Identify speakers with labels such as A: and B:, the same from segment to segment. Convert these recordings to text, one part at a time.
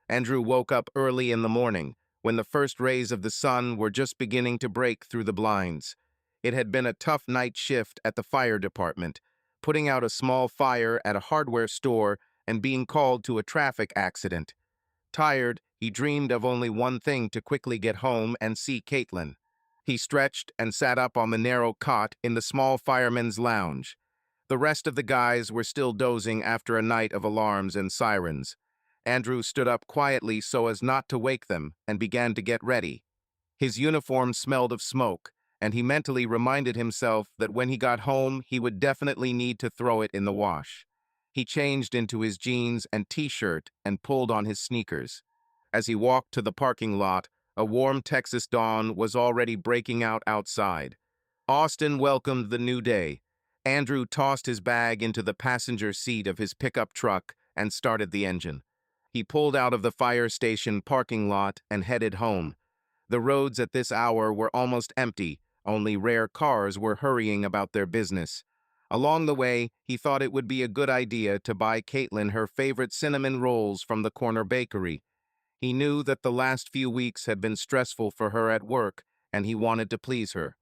A: Andrew woke up early in the morning, when the first rays of the sun were just beginning to break through the blinds. It had been a tough night shift at the fire department, putting out a small fire at a hardware store and being called to a traffic accident. Tired, he dreamed of only one thing: to quickly get home and see Caitlin. He stretched and sat up on the narrow cot in the small fireman's lounge. The rest of the guys were still dozing after a night of alarms and sirens. Andrew stood up quietly so as not to wake them and began to get ready. His uniform smelled of smoke, and he mentally reminded himself that when he got home, he would definitely need to throw it in the wash. He changed into his jeans and t-shirt and pulled on his sneakers. As he walked to the parking lot, a warm Texas dawn was already breaking out outside. Austin welcomed the new day. Andrew tossed his bag into the passenger seat of his pickup truck and started the engine. He pulled out of the fire station parking lot and headed home. The roads at this hour were almost empty, only rare cars were hurrying about their business. Along the way, he thought it would be a good idea to buy Caitlin her favorite cinnamon rolls from the corner bakery. He knew that the last few weeks had been stressful for her at work, and he wanted to please her.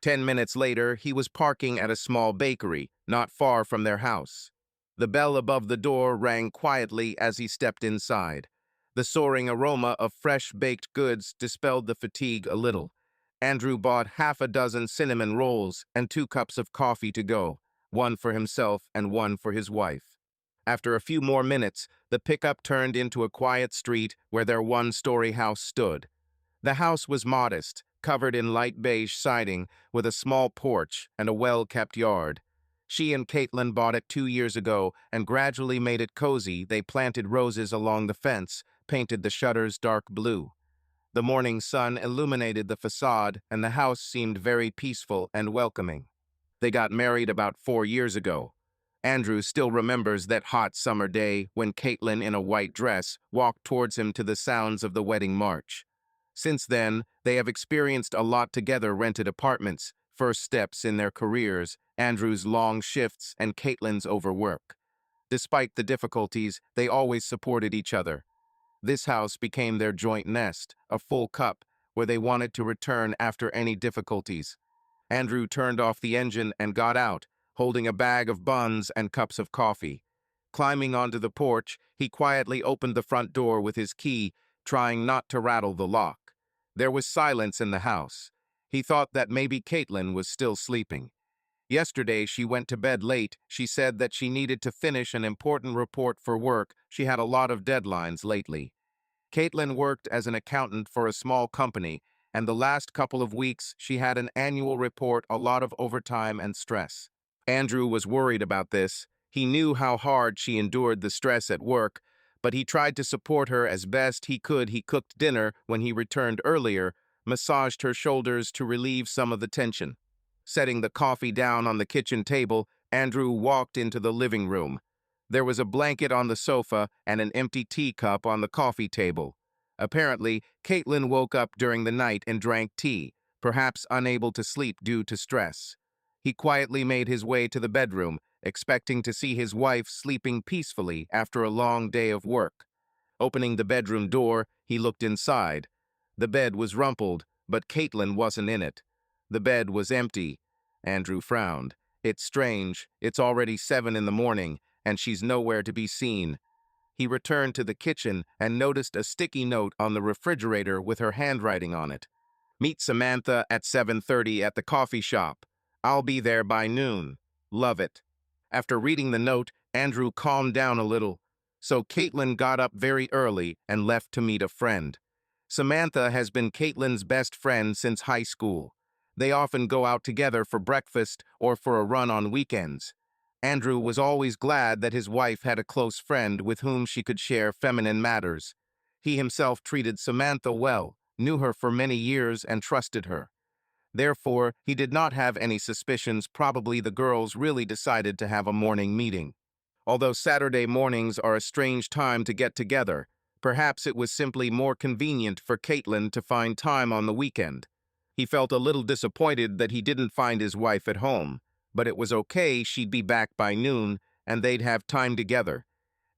A: 10 minutes later, he was parking at a small bakery, not far from their house. The bell above the door rang quietly as he stepped inside. The soaring aroma of fresh baked goods dispelled the fatigue a little. Andrew bought half a dozen cinnamon rolls and 2 cups of coffee to go, one for himself and one for his wife. After a few more minutes, the pickup turned into a quiet street where their one-story house stood. The house was modest, covered in light beige siding, with a small porch and a well-kept yard. She and Caitlin bought it 2 years ago and gradually made it cozy. They planted roses along the fence, painted the shutters dark blue. The morning sun illuminated the facade, and the house seemed very peaceful and welcoming. They got married about 4 years ago. Andrew still remembers that hot summer day when Caitlin, in a white dress, walked towards him to the sounds of the wedding march. Since then, they have experienced a lot together: rented apartments, first steps in their careers, Andrew's long shifts, and Caitlin's overwork. Despite the difficulties, they always supported each other. This house became their joint nest, a full cup, where they wanted to return after any difficulties. Andrew turned off the engine and got out, holding a bag of buns and cups of coffee. Climbing onto the porch, he quietly opened the front door with his key, trying not to rattle the lock. There was silence in the house. He thought that maybe Caitlin was still sleeping. Yesterday, she went to bed late. She said that she needed to finish an important report for work. She had a lot of deadlines lately. Caitlin worked as an accountant for a small company, and the last couple of weeks she had an annual report, a lot of overtime and stress. Andrew was worried about this. He knew how hard she endured the stress at work, but he tried to support her as best he could. He cooked dinner when he returned earlier, massaged her shoulders to relieve some of the tension. Setting the coffee down on the kitchen table, Andrew walked into the living room. There was a blanket on the sofa and an empty teacup on the coffee table. Apparently, Caitlin woke up during the night and drank tea, perhaps unable to sleep due to stress. He quietly made his way to the bedroom, expecting to see his wife sleeping peacefully after a long day of work. Opening the bedroom door, he looked inside. The bed was rumpled, but Caitlin wasn't in it. The bed was empty. Andrew frowned. It's strange. It's already 7 in the morning, and she's nowhere to be seen. He returned to the kitchen and noticed a sticky note on the refrigerator with her handwriting on it. Meet Samantha at 7:30 at the coffee shop. I'll be there by noon. Love it. After reading the note, Andrew calmed down a little. So Caitlin got up very early and left to meet a friend. Samantha has been Caitlin's best friend since high school. They often go out together for breakfast or for a run on weekends. Andrew was always glad that his wife had a close friend with whom she could share feminine matters. He himself treated Samantha well, knew her for many years, and trusted her. Therefore, he did not have any suspicions. Probably the girls really decided to have a morning meeting. Although Saturday mornings are a strange time to get together, perhaps it was simply more convenient for Caitlin to find time on the weekend. He felt a little disappointed that he didn't find his wife at home, but it was okay. She'd be back by noon, and they'd have time together.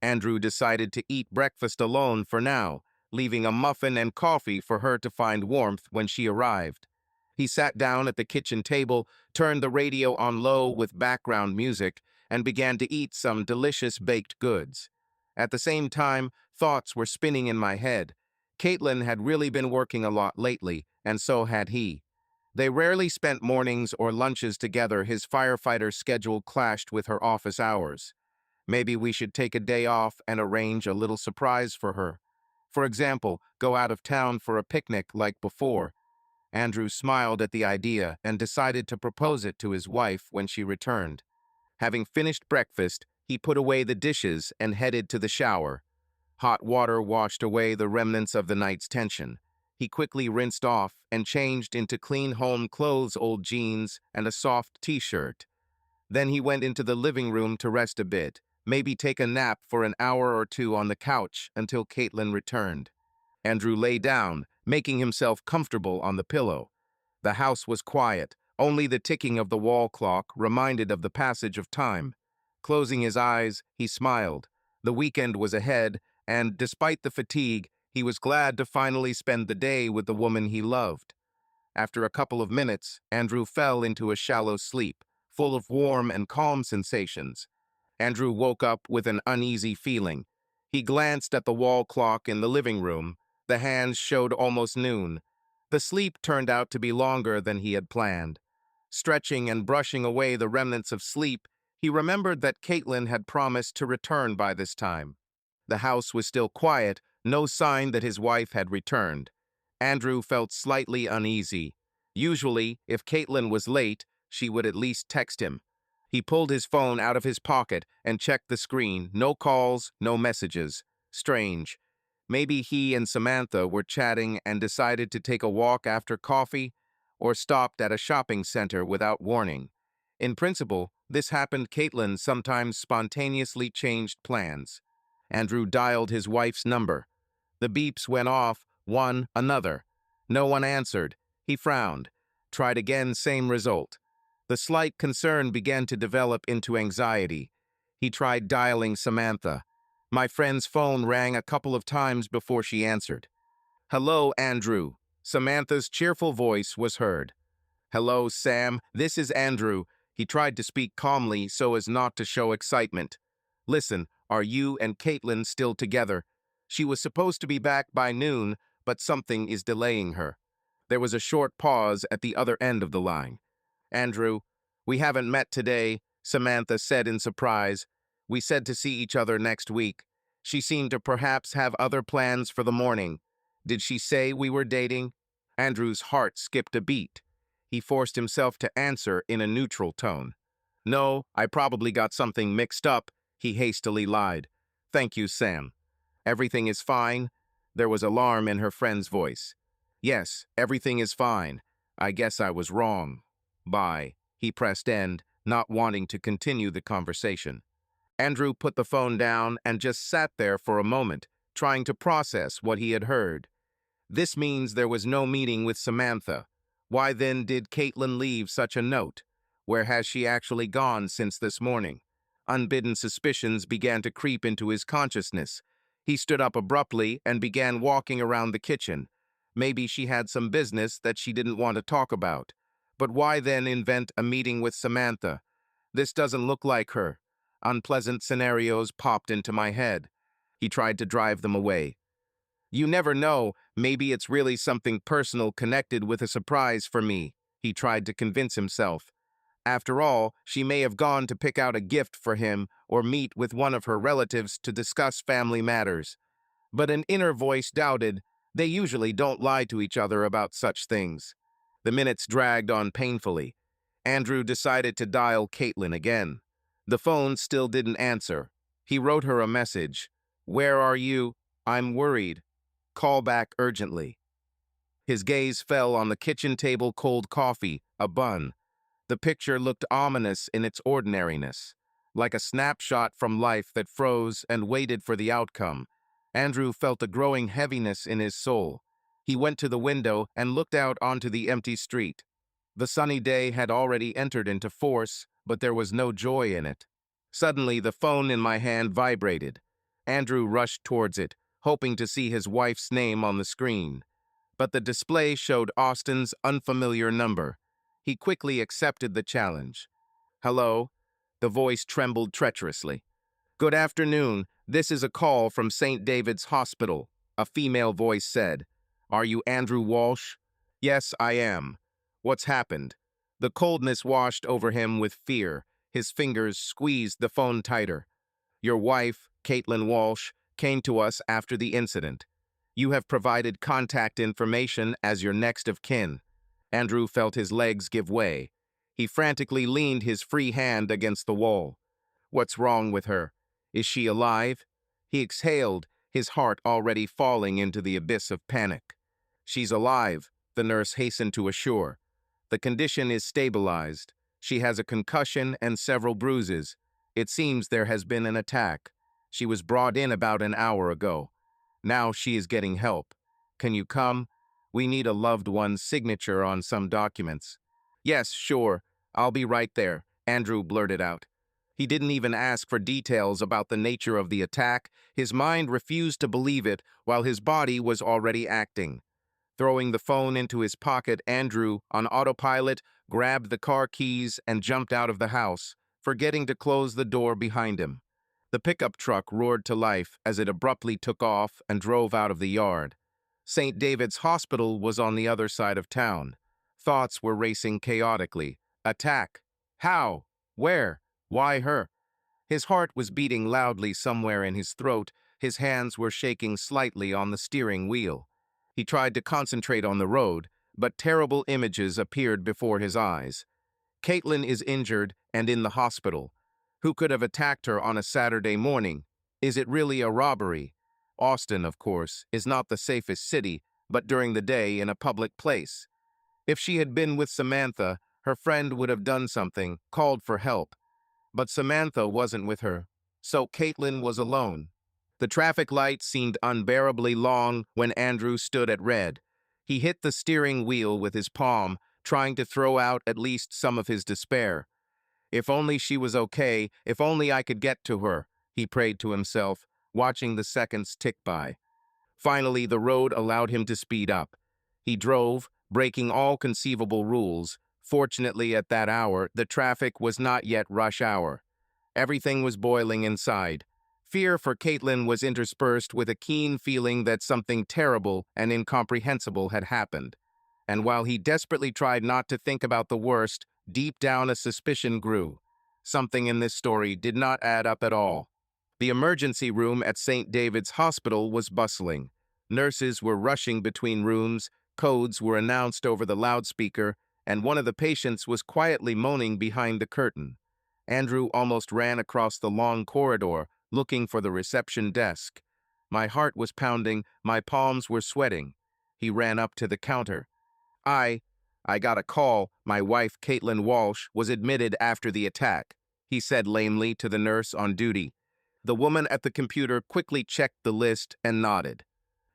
A: Andrew decided to eat breakfast alone for now, leaving a muffin and coffee for her to find warmth when she arrived. He sat down at the kitchen table, turned the radio on low with background music, and began to eat some delicious baked goods. At the same time, thoughts were spinning in my head. Caitlin had really been working a lot lately, and so had he. They rarely spent mornings or lunches together. His firefighter schedule clashed with her office hours. Maybe we should take a day off and arrange a little surprise for her. For example, go out of town for a picnic like before. Andrew smiled at the idea and decided to propose it to his wife when she returned. Having finished breakfast, he put away the dishes and headed to the shower. Hot water washed away the remnants of the night's tension. He quickly rinsed off and changed into clean home clothes, old jeans, and a soft t-shirt. Then he went into the living room to rest a bit, maybe take a nap for an hour or two on the couch until Caitlin returned. Andrew lay down, making himself comfortable on the pillow. The house was quiet, only the ticking of the wall clock reminded of the passage of time. Closing his eyes, he smiled. The weekend was ahead, and despite the fatigue, he was glad to finally spend the day with the woman he loved. After a couple of minutes, Andrew fell into a shallow sleep, full of warm and calm sensations. Andrew woke up with an uneasy feeling. He glanced at the wall clock in the living room. The hands showed almost noon. The sleep turned out to be longer than he had planned. Stretching and brushing away the remnants of sleep, he remembered that Caitlin had promised to return by this time. The house was still quiet, no sign that his wife had returned. Andrew felt slightly uneasy. Usually, if Caitlin was late, she would at least text him. He pulled his phone out of his pocket and checked the screen. No calls, no messages. Strange. Maybe he and Samantha were chatting and decided to take a walk after coffee, or stopped at a shopping center without warning. In principle, this happened. Caitlin sometimes spontaneously changed plans. Andrew dialed his wife's number. The beeps went off, one, another. No one answered. He frowned. Tried again, same result. The slight concern began to develop into anxiety. He tried dialing Samantha. My friend's phone rang a couple of times before she answered. "Hello, Andrew." Samantha's cheerful voice was heard. "Hello, Sam. This is Andrew." He tried to speak calmly so as not to show excitement. "Listen, are you and Caitlin still together? She was supposed to be back by noon, but something is delaying her." There was a short pause at the other end of the line. "Andrew, we haven't met today," Samantha said in surprise. "We said to see each other next week." She seemed to perhaps have other plans for the morning. Did she say we were dating? Andrew's heart skipped a beat. He forced himself to answer in a neutral tone. "No, I probably got something mixed up," he hastily lied. "Thank you, Sam." "Everything is fine?" There was alarm in her friend's voice. "Yes, everything is fine. I guess I was wrong. Bye." He pressed end, not wanting to continue the conversation. Andrew put the phone down and just sat there for a moment, trying to process what he had heard. This means there was no meeting with Samantha. Why then did Caitlin leave such a note? Where has she actually gone since this morning? Unbidden suspicions began to creep into his consciousness. He stood up abruptly and began walking around the kitchen. Maybe she had some business that she didn't want to talk about. But why then invent a meeting with Samantha? This doesn't look like her. Unpleasant scenarios popped into my head. He tried to drive them away. "You never know, maybe it's really something personal connected with a surprise for me," he tried to convince himself. After all, she may have gone to pick out a gift for him or meet with one of her relatives to discuss family matters. But an inner voice doubted. They usually don't lie to each other about such things. The minutes dragged on painfully. Andrew decided to dial Caitlin again. The phone still didn't answer. He wrote her a message. "Where are you? I'm worried. Call back urgently." His gaze fell on the kitchen table, cold coffee, a bun. The picture looked ominous in its ordinariness, like a snapshot from life that froze and waited for the outcome. Andrew felt a growing heaviness in his soul. He went to the window and looked out onto the empty street. The sunny day had already entered into force, but there was no joy in it. Suddenly, the phone in my hand vibrated. Andrew rushed towards it, hoping to see his wife's name on the screen. But the display showed Austin's unfamiliar number. He quickly accepted the challenge. "Hello?" The voice trembled treacherously. "Good afternoon. This is a call from St. David's Hospital," a female voice said. "Are you Andrew Walsh?" "Yes, I am." "What's happened?" The coldness washed over him with fear. His fingers squeezed the phone tighter. "Your wife, Caitlin Walsh, came to us after the incident. You have provided contact information as your next of kin." Andrew felt his legs give way. He frantically leaned his free hand against the wall. "What's wrong with her? Is she alive?" He exhaled, his heart already falling into the abyss of panic. "She's alive," the nurse hastened to assure. "The condition is stabilized. She has a concussion and several bruises. It seems there has been an attack. She was brought in about an hour ago. Now she is getting help. Can you come? We need a loved one's signature on some documents." "Yes, sure. I'll be right there," Andrew blurted out. He didn't even ask for details about the nature of the attack. His mind refused to believe it, while his body was already acting. Throwing the phone into his pocket, Andrew, on autopilot, grabbed the car keys and jumped out of the house, forgetting to close the door behind him. The pickup truck roared to life as it abruptly took off and drove out of the yard. St. David's Hospital was on the other side of town. Thoughts were racing chaotically. Attack? How? Where? Why her? His heart was beating loudly somewhere in his throat. His hands were shaking slightly on the steering wheel. He tried to concentrate on the road, but terrible images appeared before his eyes. Caitlin is injured and in the hospital. Who could have attacked her on a Saturday morning? Is it really a robbery? Austin, of course, is not the safest city, but during the day in a public place. If she had been with Samantha, her friend would have done something, called for help. But Samantha wasn't with her, so Caitlin was alone. The traffic light seemed unbearably long when Andrew stood at red. He hit the steering wheel with his palm, trying to throw out at least some of his despair. If only she was okay, if only I could get to her, he prayed to himself, watching the seconds tick by. Finally, the road allowed him to speed up. He drove, breaking all conceivable rules. Fortunately, at that hour, the traffic was not yet rush hour. Everything was boiling inside. Fear for Caitlin was interspersed with a keen feeling that something terrible and incomprehensible had happened. And while he desperately tried not to think about the worst, deep down a suspicion grew. Something in this story did not add up at all. The emergency room at St. David's Hospital was bustling. Nurses were rushing between rooms, codes were announced over the loudspeaker, and one of the patients was quietly moaning behind the curtain. Andrew almost ran across the long corridor, looking for the reception desk. My heart was pounding, my palms were sweating. He ran up to the counter. I got a call. My wife, Caitlin Walsh, was admitted after the attack," he said lamely to the nurse on duty. The woman at the computer quickly checked the list and nodded.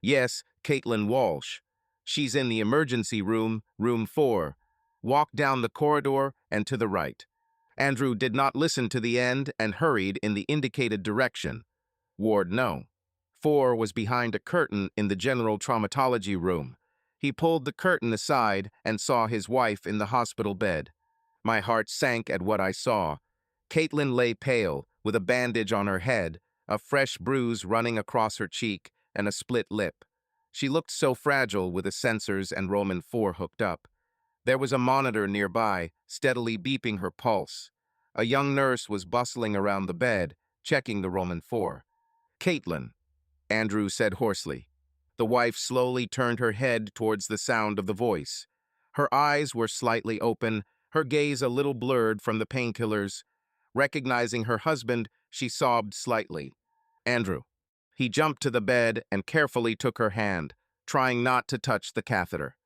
A: "Yes, Caitlin Walsh. She's in the emergency room, room 4. Walk down the corridor and to the right." Andrew did not listen to the end and hurried in the indicated direction. Ward no. 4 was behind a curtain in the general traumatology room. He pulled the curtain aside and saw his wife in the hospital bed. My heart sank at what I saw. Caitlin lay pale, with a bandage on her head, a fresh bruise running across her cheek, and a split lip. She looked so fragile with the sensors and Roman 4 hooked up. There was a monitor nearby, steadily beeping her pulse. A young nurse was bustling around the bed, checking the Roman 4. "Caitlin," Andrew said hoarsely. The wife slowly turned her head towards the sound of the voice. Her eyes were slightly open, her gaze a little blurred from the painkillers. Recognizing her husband, she sobbed slightly. "Andrew." He jumped to the bed and carefully took her hand, trying not to touch the catheter.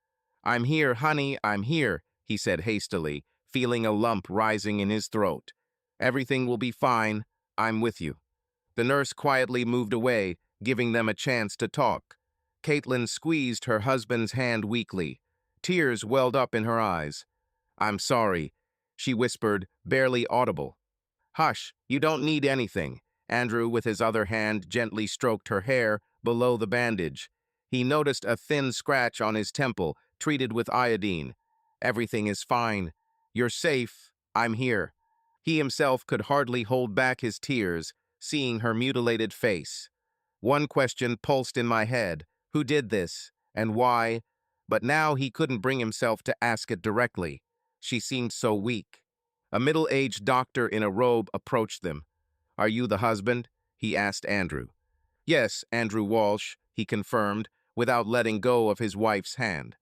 A: "I'm here, honey, I'm here," he said hastily, feeling a lump rising in his throat. "Everything will be fine. I'm with you." The nurse quietly moved away, giving them a chance to talk. Caitlin squeezed her husband's hand weakly. Tears welled up in her eyes. "I'm sorry," she whispered, barely audible. "Hush, you don't need anything." Andrew, with his other hand, gently stroked her hair below the bandage. He noticed a thin scratch on his temple, treated with iodine. Everything is fine. You're safe. I'm here. He himself could hardly hold back his tears, seeing her mutilated face. One question pulsed in my head. Who did this? And why? But now he couldn't bring himself to ask it directly. She seemed so weak. A middle-aged doctor in a robe approached them. "Are you the husband?" he asked Andrew. "Yes, Andrew Walsh," he confirmed, without letting go of his wife's hand.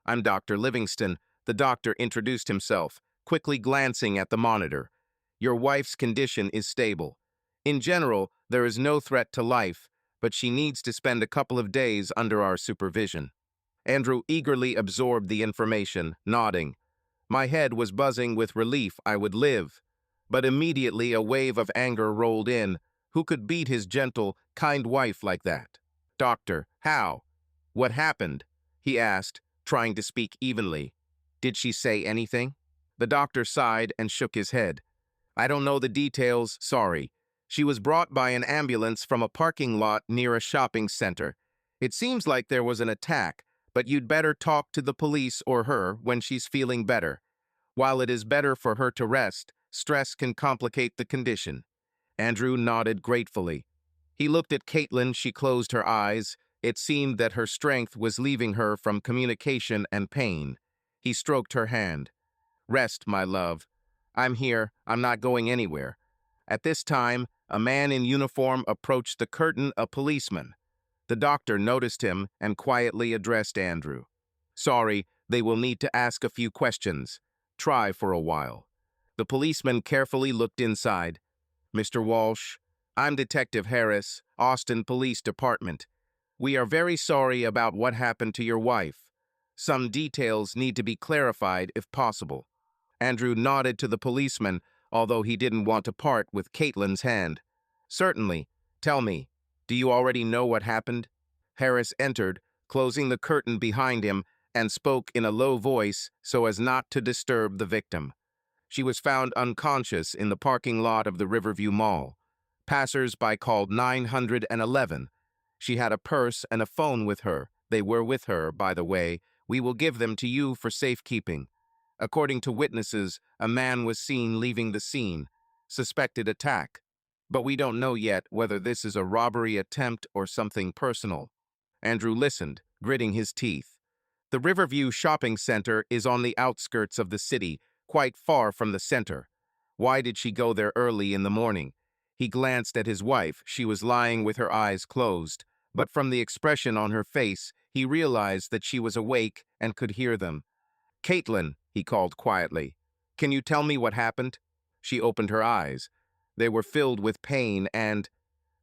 A: "I'm Dr. Livingston." The doctor introduced himself, quickly glancing at the monitor. "Your wife's condition is stable. In general, there is no threat to life, but she needs to spend a couple of days under our supervision." Andrew eagerly absorbed the information, nodding. My head was buzzing with relief I would live. But immediately a wave of anger rolled in. Who could beat his gentle, kind wife like that? "Doctor, how? What happened?" he asked, trying to speak evenly. "Did she say anything?" The doctor sighed and shook his head. "I don't know the details, sorry. She was brought by an ambulance from a parking lot near a shopping center. It seems like there was an attack, but you'd better talk to the police or her when she's feeling better. While it is better for her to rest, stress can complicate the condition." Andrew nodded gratefully. He looked at Caitlin. She closed her eyes. It seemed that her strength was leaving her from communication and pain. He stroked her hand. "Rest, my love. I'm here. I'm not going anywhere." At this time, a man in uniform approached the curtain, a policeman. The doctor noticed him and quietly addressed Andrew. "Sorry, they will need to ask a few questions. Try for a while." The policeman carefully looked inside. "Mr. Walsh, I'm Detective Harris, Austin Police Department. We are very sorry about what happened to your wife. Some details need to be clarified if possible." Andrew nodded to the policeman, although he didn't want to part with Caitlin's hand. "Certainly. Tell me, do you already know what happened?" Harris entered, closing the curtain behind him, and spoke in a low voice so as not to disturb the victim. "She was found unconscious in the parking lot of the Riverview Mall. Passers-by called 911. She had a purse and a phone with her. They were with her, by the way. We will give them to you for safekeeping. According to witnesses, a man was seen leaving the scene. Suspected attack. But we don't know yet whether this is a robbery attempt or something personal." Andrew listened, gritting his teeth. The Riverview Shopping Center is on the outskirts of the city, quite far from the center. Why did she go there early in the morning? He glanced at his wife. She was lying with her eyes closed, but from the expression on her face, he realized that she was awake and could hear them. "Caitlin," he called quietly, "can you tell me what happened?" She opened her eyes. They were filled with pain and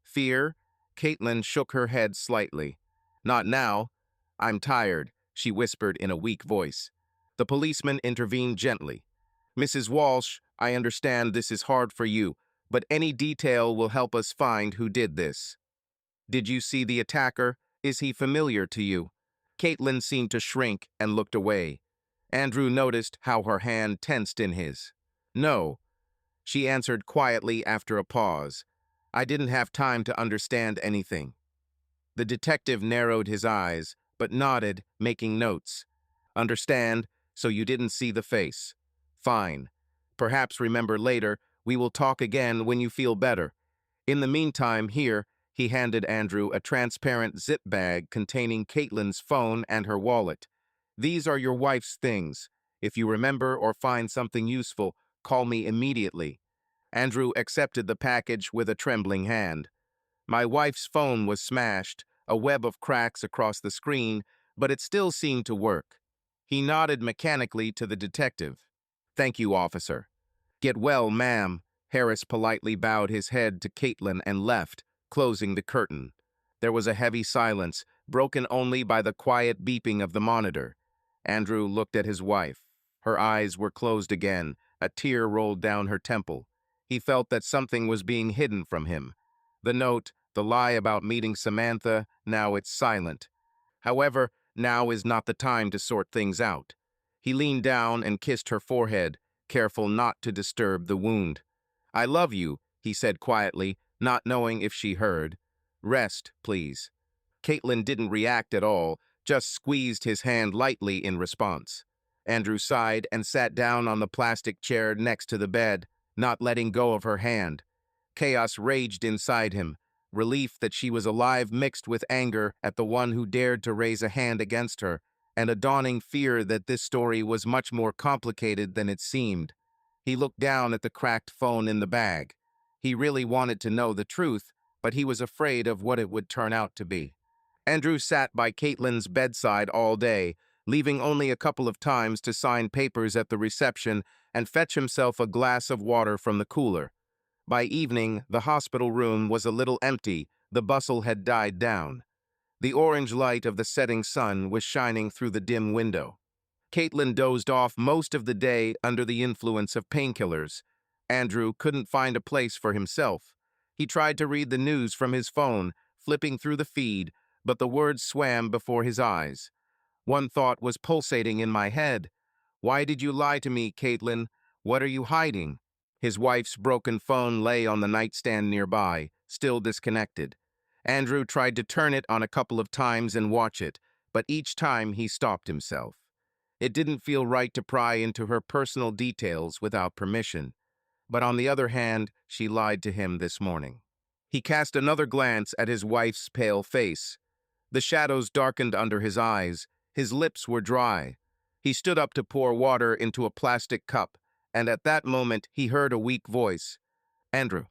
A: fear. Caitlin shook her head slightly. "Not now. I'm tired," she whispered in a weak voice. The policeman intervened gently. "Mrs. Walsh, I understand this is hard for you, but any detail will help us find who did this. Did you see the attacker? Is he familiar to you?" Caitlin seemed to shrink and looked away. Andrew noticed how her hand tensed in his. "No," she answered quietly after a pause. "I didn't have time to understand anything." The detective narrowed his eyes, but nodded, making notes. "Understand, so you didn't see the face. Fine. Perhaps remember later. We will talk again when you feel better. In the meantime, here," he handed Andrew a transparent zip bag containing Caitlin's phone and her wallet. "These are your wife's things. If you remember or find something useful, call me immediately." Andrew accepted the package with a trembling hand. My wife's phone was smashed, a web of cracks across the screen, but it still seemed to work. He nodded mechanically to the detective. "Thank you, officer." "Get well, ma'am." Harris politely bowed his head to Caitlin and left, closing the curtain. There was a heavy silence, broken only by the quiet beeping of the monitor. Andrew looked at his wife. Her eyes were closed again. A tear rolled down her temple. He felt that something was being hidden from him. The note, the lie about meeting Samantha, now it's silent. However, now is not the time to sort things out. He leaned down and kissed her forehead, careful not to disturb the wound. "I love you," he said quietly, not knowing if she heard. "Rest, please." Caitlin didn't react at all, just squeezed his hand lightly in response. Andrew sighed and sat down on the plastic chair next to the bed, not letting go of her hand. Chaos raged inside him, relief that she was alive mixed with anger at the one who dared to raise a hand against her, and a dawning fear that this story was much more complicated than it seemed. He looked down at the cracked phone in the bag. He really wanted to know the truth, but he was afraid of what it would turn out to be. Andrew sat by Caitlin's bedside all day, leaving only a couple of times to sign papers at the reception and fetch himself a glass of water from the cooler. By evening, the hospital room was a little empty, the bustle had died down. The orange light of the setting sun was shining through the dim window. Caitlin dozed off most of the day under the influence of painkillers. Andrew couldn't find a place for himself. He tried to read the news from his phone, flipping through the feed, but the words swam before his eyes. One thought was pulsating in my head. "Why did you lie to me, Caitlin? What are you hiding?" His wife's broken phone lay on the nightstand nearby, still disconnected. Andrew tried to turn it on a couple of times and watch it, but each time he stopped himself. It didn't feel right to pry into her personal details without permission. But on the other hand, she lied to him this morning. He cast another glance at his wife's pale face. The shadows darkened under his eyes. His lips were dry. He stood up to pour water into a plastic cup, and at that moment he heard a weak voice. "Andrew."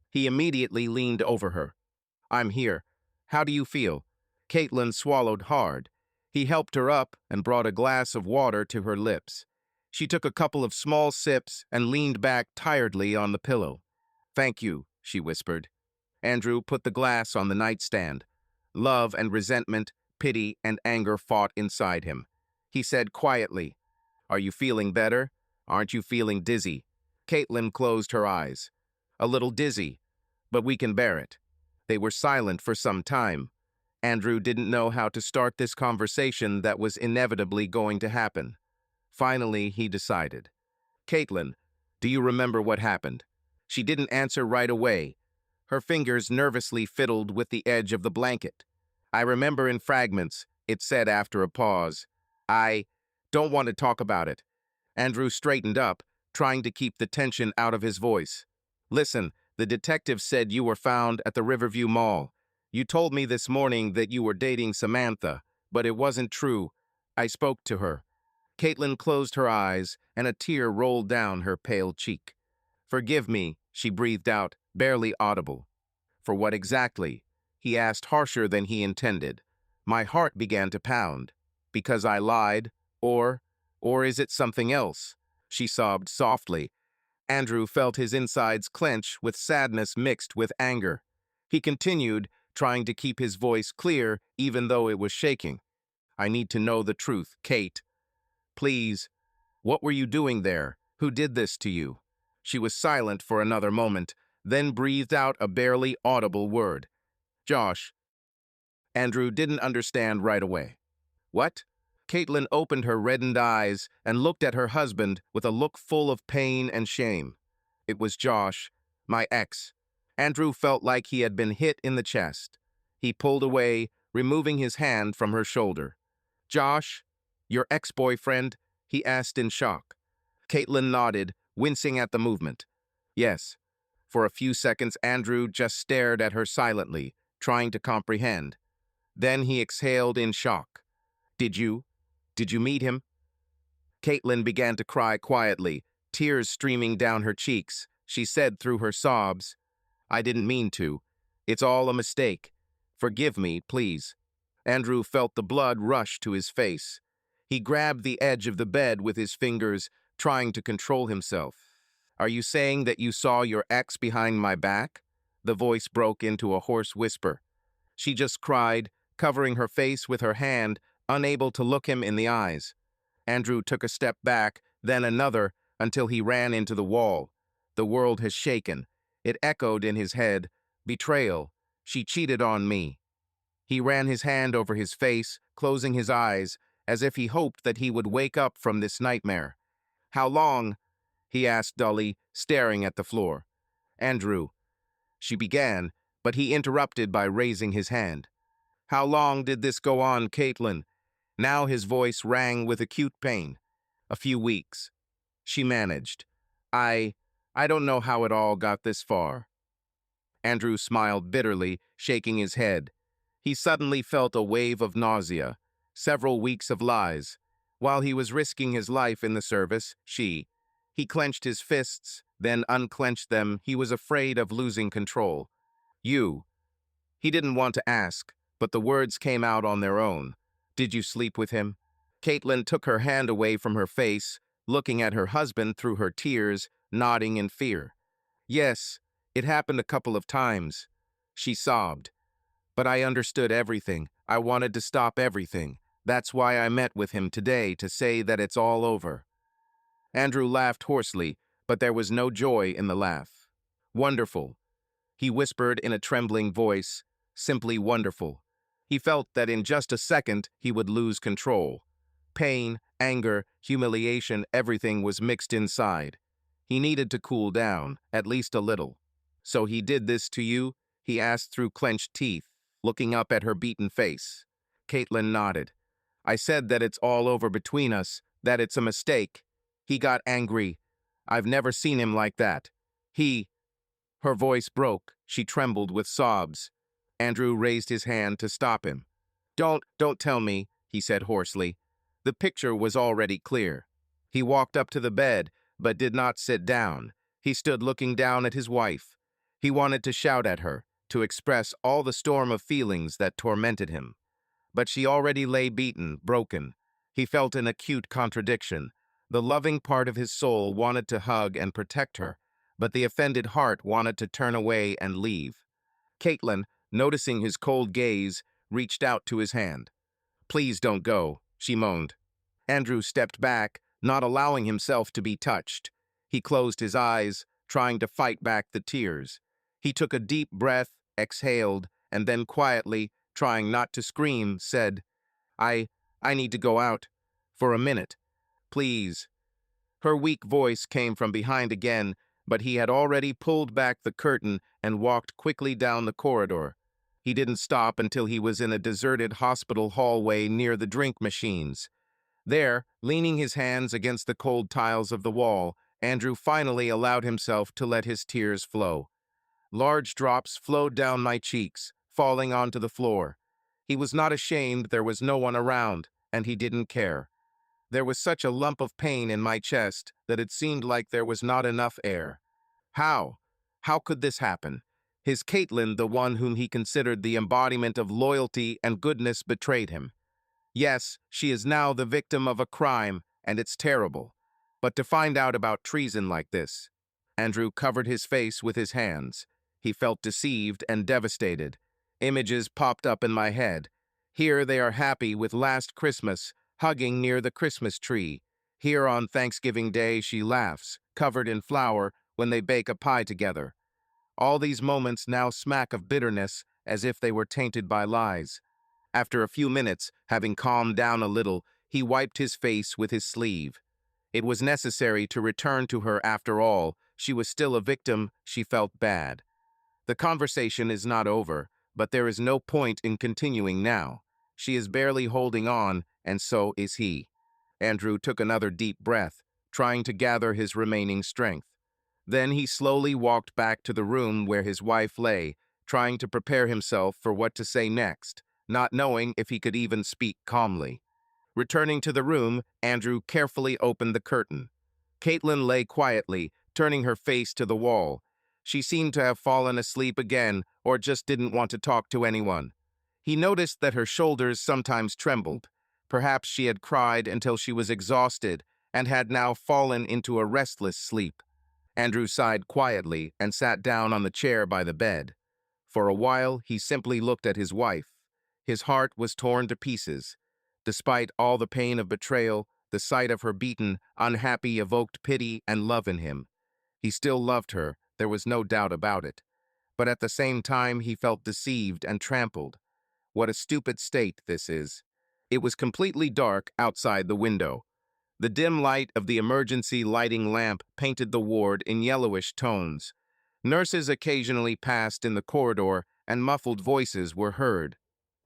A: He immediately leaned over her. "I'm here. How do you feel?" Caitlin swallowed hard. He helped her up and brought a glass of water to her lips. She took a couple of small sips and leaned back tiredly on the pillow. "Thank you," she whispered. Andrew put the glass on the nightstand. Love and resentment, pity and anger fought inside him. He said quietly, "Are you feeling better? Aren't you feeling dizzy?" Caitlin closed her eyes. "A little dizzy, but we can bear it." They were silent for some time. Andrew didn't know how to start this conversation that was inevitably going to happen. Finally, he decided. "Caitlin, do you remember what happened?" She didn't answer right away. Her fingers nervously fiddled with the edge of the blanket. "I remember in fragments," it said after a pause. "I don't want to talk about it." Andrew straightened up, trying to keep the tension out of his voice. "Listen, the detective said you were found at the Riverview Mall. You told me this morning that you were dating Samantha, but it wasn't true. I spoke to her." Caitlin closed her eyes, and a tear rolled down her pale cheek. "Forgive me," she breathed out, barely audible. "For what exactly?" he asked, harsher than he intended. My heart began to pound. "Because I lied? Or is it something else?" She sobbed softly. Andrew felt his insides clench with sadness mixed with anger. He continued, trying to keep his voice clear even though it was shaking. "I need to know the truth, Kate. Please. What were you doing there? Who did this to you?" She was silent for another moment, then breathed out a barely audible word. "Josh." Andrew didn't understand right away. "What?" Caitlin opened her reddened eyes and looked at her husband with a look full of pain and shame. "It was Josh, my ex." Andrew felt like he had been hit in the chest. He pulled away, removing his hand from her shoulder. "Josh, your ex-boyfriend?" he asked in shock. Caitlin nodded, wincing at the movement. "Yes." For a few seconds, Andrew just stared at her silently, trying to comprehend. Then he exhaled in shock. Did you meet him?" Caitlin began to cry quietly, tears streaming down her cheeks. She said through her sobs, "I didn't mean to. It's all a mistake. Forgive me, please." Andrew felt the blood rush to his face. He grabbed the edge of the bed with his fingers, trying to control himself. "Are you saying that you saw your ex behind my back?" The voice broke into a hoarse whisper. She just cried, covering her face with her hand, unable to look him in the eyes. Andrew took a step back, then another, until he ran into the wall. The world has shaken. It echoed in his head. "Betrayal. She cheated on me." He ran his hand over his face, closing his eyes, as if he hoped that he would wake up from this nightmare. "How long?" he asked dully, staring at the floor. "Andrew." she began, but he interrupted by raising his hand. How long did this go on, Caitlin? Now his voice rang with acute pain. A few weeks. She managed. I don't know how it all got this far. Andrew smiled bitterly, shaking his head. He suddenly felt a wave of nausea. Several weeks of lies. While he was risking his life in the service, he clenched his fists, then unclenched them. He was afraid of losing control. You. He didn't want to ask, but the words came out on their own. Did you sleep with him? Caitlin took her hand away from her face, looking at her husband through her tears, nodding in fear. Yes, it happened a couple of times. She sobbed. But I understood everything. I wanted to stop everything. That's why I met with him today, to say that it's all over. Andrew laughed hoarsely, but there was no joy in the laugh. Wonderful, he whispered in a trembling voice, simply wonderful. He felt that in just a second he would lose control. Pain, anger, humiliation, everything was mixed inside. He needed to cool down, at least a little. So he did this to you? He asked through clenched teeth, looking up at her beaten face. Caitlin nodded. I said that it's all over between us, that it's a mistake. He got angry. I've never seen him like that. Her voice broke. She trembled with sobs. Andrew raised his hand to stop him. Don't tell me, he said hoarsely. The picture was already clear. He walked up to the bed, but did not sit down. He stood looking down at his wife. He wanted to shout at her, to express all the storm of feelings that tormented him. But she already lay beaten, broken. He felt an acute contradiction. The loving part of his soul wanted to hug and protect her, but the offended heart wanted to turn away and leave. Caitlin, noticing his cold gaze, reached out to his hand. Please don't go, she moaned. Andrew stepped back, not allowing himself to be touched. He closed his eyes, trying to fight back the tears. He took a deep breath, exhaled, and then quietly, trying not to scream, said, I need to go out. For a minute. Please. Her weak voice came from behind again, but he had already pulled back the curtain and walked quickly down the corridor. He didn't stop until he was in a deserted hospital hallway near the drink machines. There, leaning his hands against the cold tiles of the wall, Andrew finally allowed himself to let his tears flow. Large drops flowed down my cheeks, falling onto the floor. He was not ashamed, there was no one around, and he didn't care. There was such a lump of pain in my chest that it seemed like there was not enough air. How? How could this happen? His Caitlin, the one whom he considered the embodiment of loyalty and goodness, betrayed him. Yes, she is now the victim of a crime, and it's terrible. But to find out about treason like this... Andrew covered his face with his hands. He felt deceived and devastated. Images popped up in my head. Here they are happy with last Christmas, hugging near the Christmas tree. Here on Thanksgiving Day she laughs, covered in flour, when they bake a pie together. All these moments now smack of bitterness, as if they were tainted by lies. After a few minutes, having calmed down a little, he wiped his face with his sleeve. It was necessary to return to her after all. She was still a victim. She felt bad. The conversation is not over, but there is no point in continuing now. She is barely holding on, and so is he. Andrew took another deep breath, trying to gather his remaining strength. Then he slowly walked back to the room where his wife lay, trying to prepare himself for what to say next, not knowing if he could even speak calmly. Returning to the room, Andrew carefully opened the curtain. Caitlin lay quietly, turning her face to the wall. She seemed to have fallen asleep again, or just didn't want to talk to anyone. He noticed that her shoulders sometimes trembled. Perhaps she had cried until she was exhausted and had now fallen into a restless sleep. Andrew sighed quietly and sat down on the chair by the bed. For a while, he simply looked at his wife. His heart was torn to pieces. Despite all the pain of betrayal, the sight of her beaten, unhappy evoked pity and love in him. He still loved her, there was no doubt about it. But at the same time, he felt deceived and trampled. What a stupid state this is. It was completely dark outside the window. The dim light of the emergency lighting lamp painted the ward in yellowish tones. Nurses occasionally passed in the corridor, and muffled voices were heard.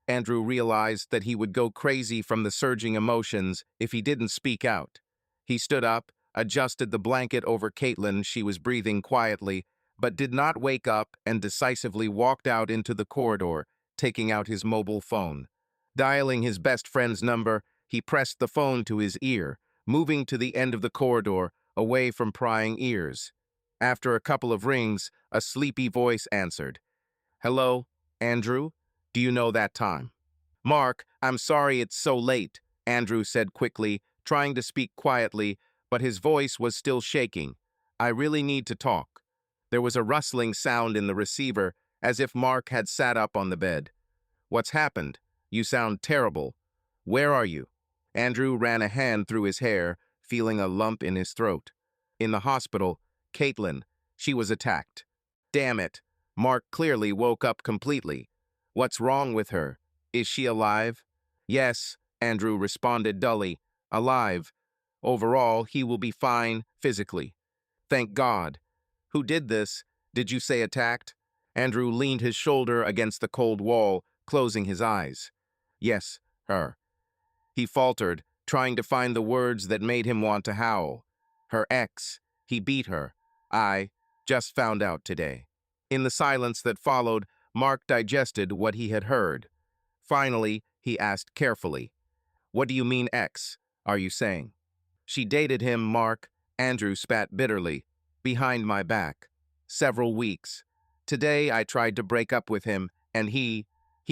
A: Andrew realized that he would go crazy from the surging emotions if he didn't speak out. He stood up, adjusted the blanket over Caitlin. She was breathing quietly, but did not wake up, and decisively walked out into the corridor, taking out his mobile phone. Dialing his best friend's number, he pressed the phone to his ear, moving to the end of the corridor, away from prying ears. After a couple of rings, a sleepy voice answered. "Hello, Andrew? Do you know that time?" "Mark, I'm sorry it's so late," Andrew said quickly, trying to speak quietly, but his voice was still shaking. "I really need to talk." There was a rustling sound in the receiver, as if Mark had sat up on the bed. "What's happened? You sound terrible. Where are you?" Andrew ran a hand through his hair, feeling a lump in his throat. "In the hospital. Caitlin. She was attacked." "Damn it." Mark clearly woke up completely. "What's wrong with her? Is she alive?" "Yes," Andrew responded dully. "Alive. Overall, he will be fine physically. Thank God." "Who did this? Did you say attacked?" Andrew leaned his shoulder against the cold wall, closing his eyes. "Yes, her." He faltered, trying to find the words that made him want to howl. "Her ex. He beat her. I just found out today." In the silence that followed, Mark digested what he had heard. Finally, he asked carefully, "What do you mean ex, are you saying?" "She dated him, Mark." Andrew spat bitterly. "Behind my back. Several weeks. Today I tried to break up with him, and he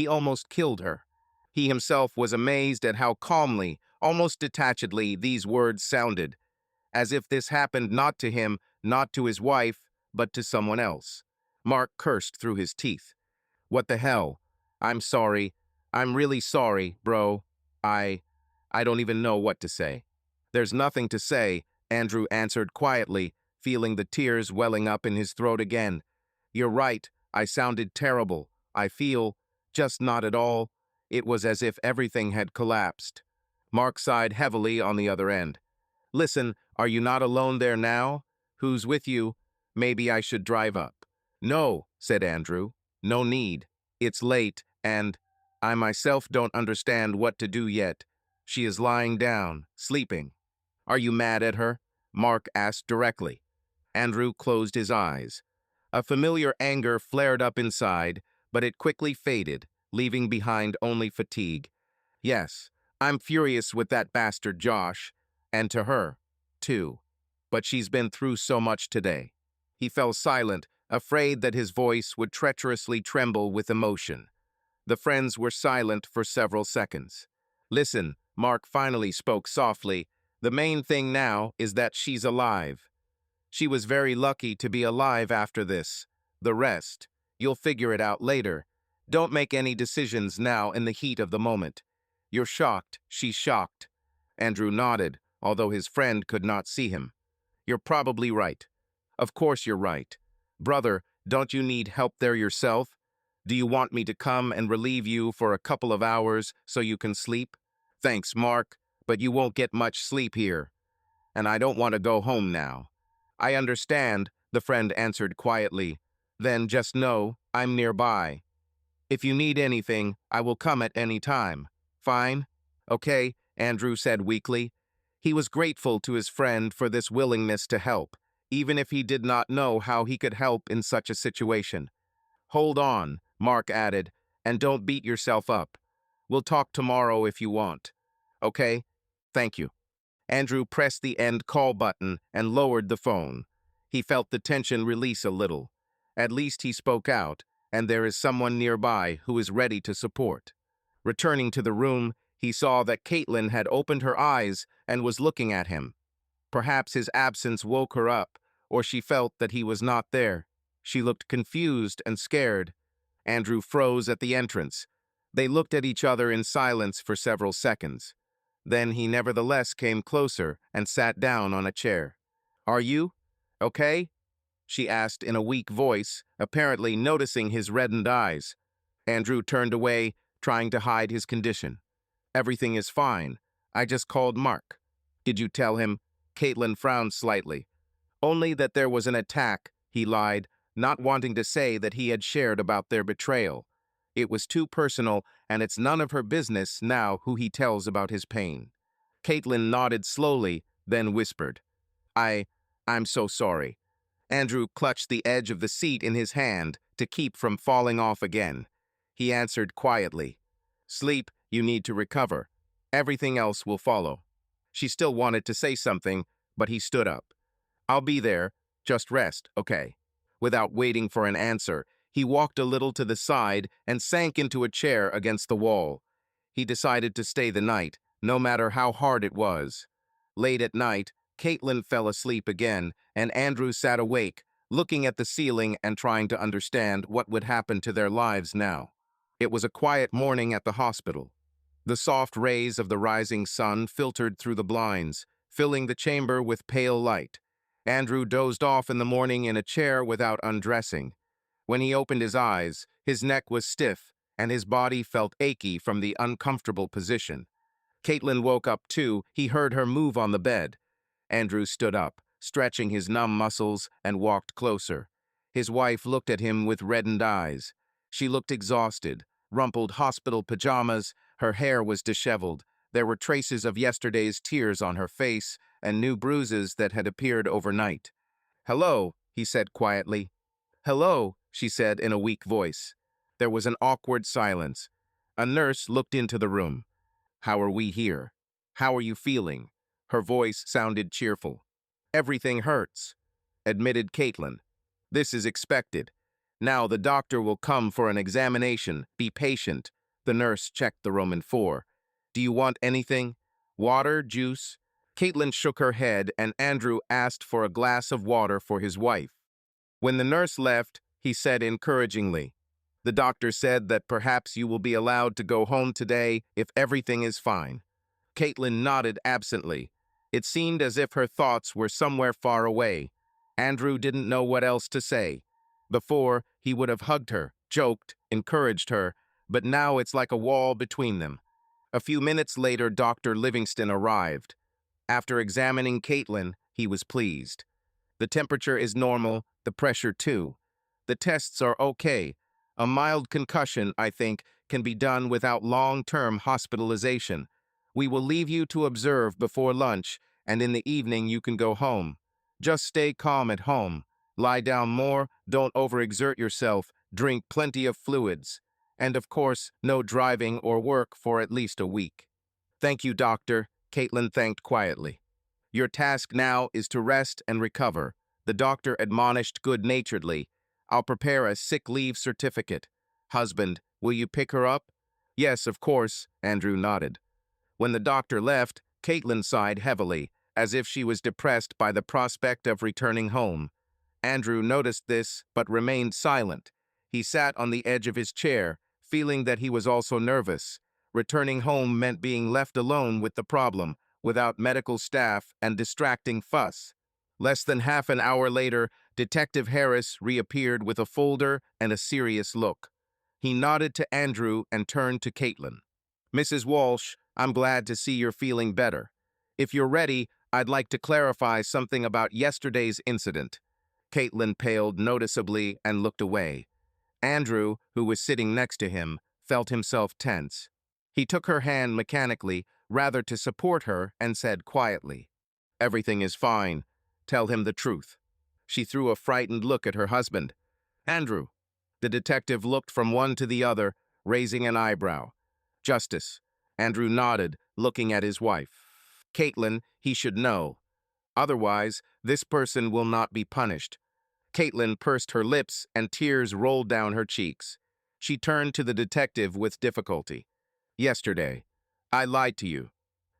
A: almost killed her." He himself was amazed at how calmly, almost detachedly, these words sounded, as if this happened not to him, not to his wife, but to someone else. Mark cursed through his teeth. "What the hell? I'm sorry. I'm really sorry, bro. I I don't even know what to say." "There's nothing to say," Andrew answered quietly, feeling the tears welling up in his throat again. "You're right. I sounded terrible. I feel just not at all." It was as if everything had collapsed. Mark sighed heavily on the other end. "Listen, are you not alone there now? Who's with you? Maybe I should drive up." "No," said Andrew. "No need. It's late, and I myself don't understand what to do yet. She is lying down, sleeping." "Are you mad at her?" Mark asked directly. Andrew closed his eyes. A familiar anger flared up inside, but it quickly faded, leaving behind only fatigue. "Yes, I'm furious with that bastard Josh, and to her, too. But she's been through so much today." He fell silent, afraid that his voice would treacherously tremble with emotion. The friends were silent for several seconds. "Listen," Mark finally spoke softly. "The main thing now is that she's alive. She was very lucky to be alive after this. The rest, you'll figure it out later. Don't make any decisions now in the heat of the moment. You're shocked. She's shocked." Andrew nodded, although his friend could not see him. "You're probably right. Of course you're right. Brother, don't you need help there yourself? Do you want me to come and relieve you for a couple of hours so you can sleep?" "Thanks, Mark, but you won't get much sleep here. And I don't want to go home now." "I understand," the friend answered quietly. "Then just know I'm nearby. If you need anything, I will come at any time." "Fine?" "Okay," Andrew said weakly. He was grateful to his friend for this willingness to help, even if he did not know how he could help in such a situation. "Hold on," Mark added, "and don't beat yourself up. We'll talk tomorrow if you want." "Okay? Thank you." Andrew pressed the end call button and lowered the phone. He felt the tension release a little. At least he spoke out, and there is someone nearby who is ready to support. Returning to the room, he saw that Caitlin had opened her eyes and was looking at him. Perhaps his absence woke her up, or she felt that he was not there. She looked confused and scared. Andrew froze at the entrance. They looked at each other in silence for several seconds. Then he nevertheless came closer and sat down on a chair. "Are you okay?" she asked in a weak voice, apparently noticing his reddened eyes. Andrew turned away, trying to hide his condition. "Everything is fine. I just called Mark." "Did you tell him?" Caitlin frowned slightly. "Only that there was an attack," he lied. not wanting to say that he had shared about their betrayal. It was too personal, and it's none of her business now who he tells about his pain. Caitlin nodded slowly, then whispered, I, I'm so sorry. Andrew clutched the edge of the seat in his hand to keep from falling off again. He answered quietly, Sleep, you need to recover. Everything else will follow. She still wanted to say something, but he stood up. I'll be there. Just rest, okay? Without waiting for an answer, he walked a little to the side and sank into a chair against the wall. He decided to stay the night, no matter how hard it was. Late at night, Caitlin fell asleep again, and Andrew sat awake, looking at the ceiling and trying to understand what would happen to their lives now. It was a quiet morning at the hospital. The soft rays of the rising sun filtered through the blinds, filling the chamber with pale light. Andrew dozed off in the morning in a chair without undressing. When he opened his eyes, his neck was stiff, and his body felt achy from the uncomfortable position. Caitlin woke up too. He heard her move on the bed. Andrew stood up, stretching his numb muscles, and walked closer. His wife looked at him with reddened eyes. She looked exhausted, rumpled hospital pajamas, her hair was disheveled. There were traces of yesterday's tears on her face and new bruises that had appeared overnight. Hello, he said quietly. Hello, she said in a weak voice. There was an awkward silence. A nurse looked into the room. How are we here? How are you feeling? Her voice sounded cheerful. Everything hurts, admitted Caitlin. This is expected. Now the doctor will come for an examination. Be patient. The nurse checked the room in 4. Do you want anything? Water, juice? Caitlin shook her head, and Andrew asked for a glass of water for his wife. When the nurse left, he said encouragingly, The doctor said that perhaps you will be allowed to go home today if everything is fine. Caitlin nodded absently. It seemed as if her thoughts were somewhere far away. Andrew didn't know what else to say. Before, he would have hugged her, joked, encouraged her, but now it's like a wall between them. A few minutes later, Dr. Livingston arrived. After examining Caitlin, he was pleased. The temperature is normal, the pressure too. The tests are okay. A mild concussion, I think, can be done without long-term hospitalization. We will leave you to observe before lunch, and in the evening you can go home. Just stay calm at home. Lie down more, don't overexert yourself, drink plenty of fluids. And of course, no driving or work for at least a week. Thank you, doctor, Caitlin thanked quietly. Your task now is to rest and recover, the doctor admonished good-naturedly. I'll prepare a sick leave certificate. Husband, will you pick her up? Yes, of course, Andrew nodded. When the doctor left, Caitlin sighed heavily, as if she was depressed by the prospect of returning home. Andrew noticed this, but remained silent. He sat on the edge of his chair, feeling that he was also nervous. Returning home meant being left alone with the problem, without medical staff and distracting fuss. Less than half an hour later, Detective Harris reappeared with a folder and a serious look. He nodded to Andrew and turned to Caitlin. Mrs. Walsh, I'm glad to see you're feeling better. If you're ready, I'd like to clarify something about yesterday's incident. Caitlin paled noticeably and looked away. Andrew, who was sitting next to him, felt himself tense. He took her hand mechanically, rather to support her, and said quietly, Everything is fine. Tell him the truth. She threw a frightened look at her husband. Andrew. The detective looked from one to the other, raising an eyebrow. Justice. Andrew nodded, looking at his wife. Caitlin, he should know. Otherwise, this person will not be punished. Caitlin pursed her lips and tears rolled down her cheeks. She turned to the detective with difficulty. Yesterday, I lied to you.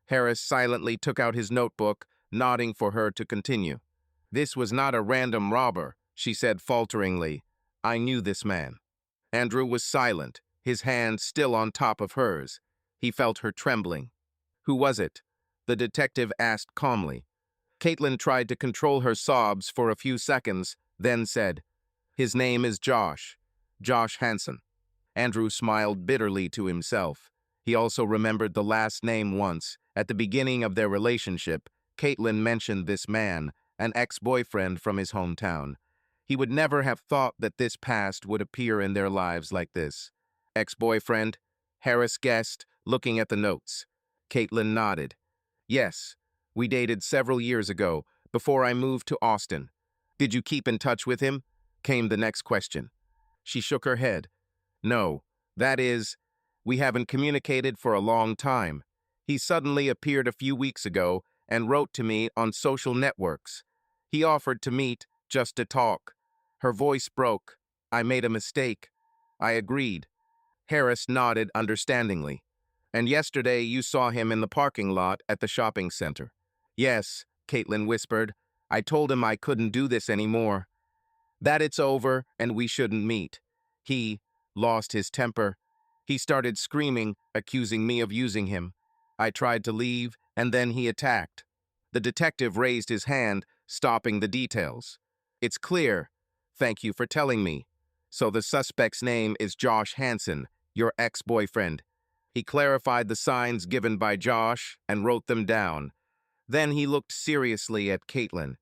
A: Harris silently took out his notebook, nodding for her to continue. This was not a random robber, she said falteringly. I knew this man. Andrew was silent, his hand still on top of hers. He felt her trembling. Who was it? The detective asked calmly. Caitlin tried to control her sobs for a few seconds, then said, His name is Josh. Josh Hansen. Andrew smiled bitterly to himself. He also remembered the last name once. At the beginning of their relationship, Caitlin mentioned this man, an ex-boyfriend from his hometown. He would never have thought that this past would appear in their lives like this. Ex-boyfriend? Harris guessed, looking at the notes. Caitlin nodded. Yes, we dated several years ago, before I moved to Austin. Did you keep in touch with him? Came the next question. She shook her head. No, that is, we haven't communicated for a long time. He suddenly appeared a few weeks ago and wrote to me on social networks. He offered to meet, just to talk. Her voice broke. I made a mistake. I agreed. Harris nodded understandingly. And yesterday you saw him in the parking lot at the shopping center. Yes, Caitlin whispered. I told him I couldn't do this anymore. That it's over and we shouldn't meet. He lost his temper. He started screaming, accusing me of using him. I tried to leave, and then he attacked. The detective raised his hand, stopping the details. It's clear. Thank you for telling me. So the suspect's name is Josh Hansen, your ex-boyfriend. He clarified the signs given by Josh and wrote them down. Then he looked seriously at Caitlin.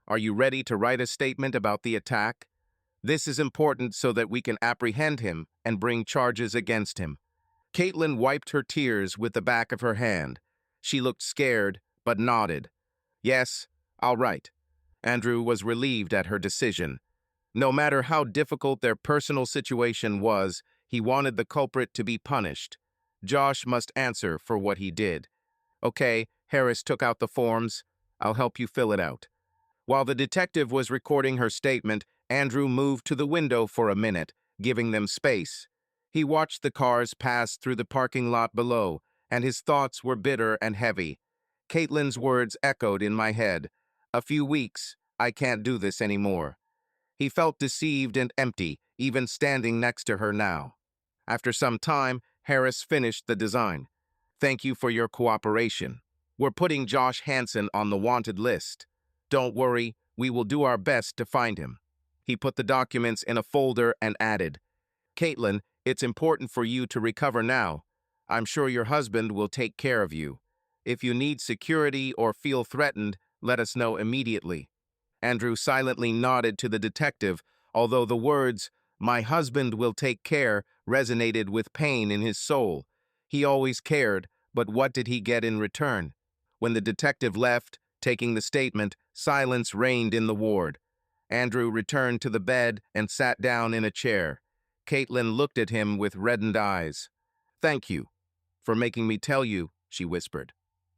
A: Are you ready to write a statement about the attack? This is important so that we can apprehend him and bring charges against him. Caitlin wiped her tears with the back of her hand. She looked scared, but nodded. Yes, I'll write. Andrew was relieved at her decision. No matter how difficult their personal situation was, he wanted the culprit to be punished. Josh must answer for what he did. Okay, Harris took out the forms. I'll help you fill it out. While the detective was recording her statement, Andrew moved to the window for a minute, giving them space. He watched the cars pass through the parking lot below, and his thoughts were bitter and heavy. Caitlin's words echoed in my head. A few weeks, I can't do this anymore. He felt deceived and empty, even standing next to her now. After some time, Harris finished the design. Thank you for your cooperation. We're putting Josh Hansen on the wanted list. Don't worry, we will do our best to find him. He put the documents in a folder and added, Caitlin, it's important for you to recover now. I'm sure your husband will take care of you. If you need security or feel threatened, let us know immediately. Andrew silently nodded to the detective, although the words, my husband will take care, resonated with pain in his soul. He always cared, but what did he get in return? When the detective left, taking the statement, silence reigned in the ward. Andrew returned to the bed and sat down in a chair. Caitlin looked at him with reddened eyes. Thank you for making me tell you, she whispered.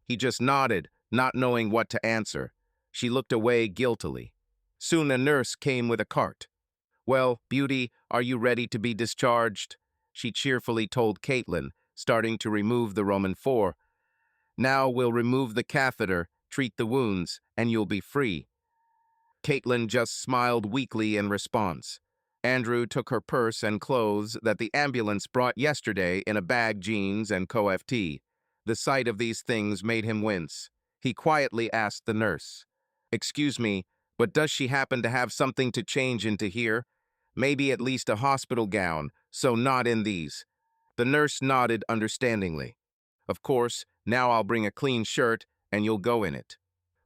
A: He just nodded, not knowing what to answer. She looked away guiltily. Soon a nurse came with a cart. Well, beauty, are you ready to be discharged? She cheerfully told Caitlin, starting to remove the Roman 4. Now we'll remove the catheter, treat the wounds, and you'll be free. Caitlin just smiled weakly in response. Andrew took her purse and clothes that the ambulance brought yesterday in a bag, jeans, and co-FT. The sight of these things made him wince. He quietly asked the nurse, Excuse me, but does she happen to have something to change into here? Maybe at least a hospital gown, so not in these. The nurse nodded understandingly. Of course, now I'll bring a clean shirt and you'll go in it.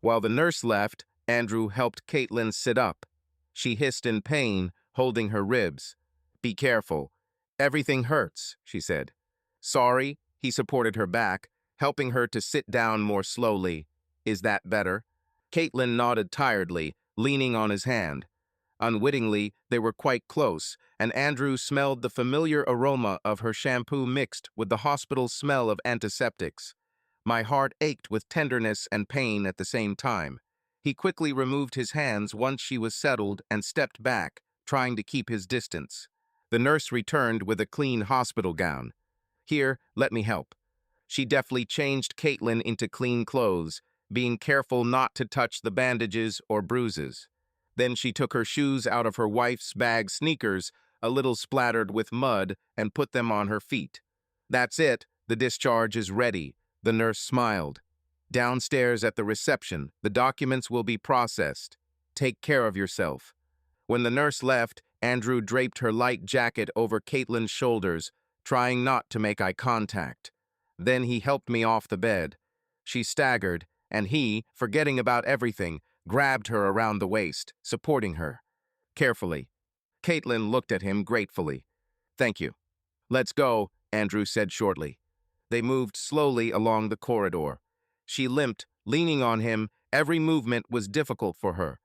A: While the nurse left, Andrew helped Caitlin sit up. She hissed in pain, holding her ribs. Be careful. Everything hurts, she said. Sorry, he supported her back, helping her to sit down more slowly. Is that better? Caitlin nodded tiredly, leaning on his hand. Unwittingly, they were quite close, and Andrew smelled the familiar aroma of her shampoo mixed with the hospital's smell of antiseptics. My heart ached with tenderness and pain at the same time. He quickly removed his hands once she was settled and stepped back, trying to keep his distance. The nurse returned with a clean hospital gown. Here, let me help. She deftly changed Caitlin into clean clothes, being careful not to touch the bandages or bruises. Then she took her shoes out of her wife's bag sneakers, a little splattered with mud, and put them on her feet. That's it, the discharge is ready, the nurse smiled. Downstairs at the reception, the documents will be processed. Take care of yourself. When the nurse left, Andrew draped her light jacket over Caitlin's shoulders, trying not to make eye contact. Then he helped me off the bed. She staggered, and he, forgetting about everything, grabbed her around the waist, supporting her. carefully. Caitlin looked at him gratefully. "Thank you." "Let's go," Andrew said shortly. They moved slowly along the corridor. She limped, leaning on him. Every movement was difficult for her.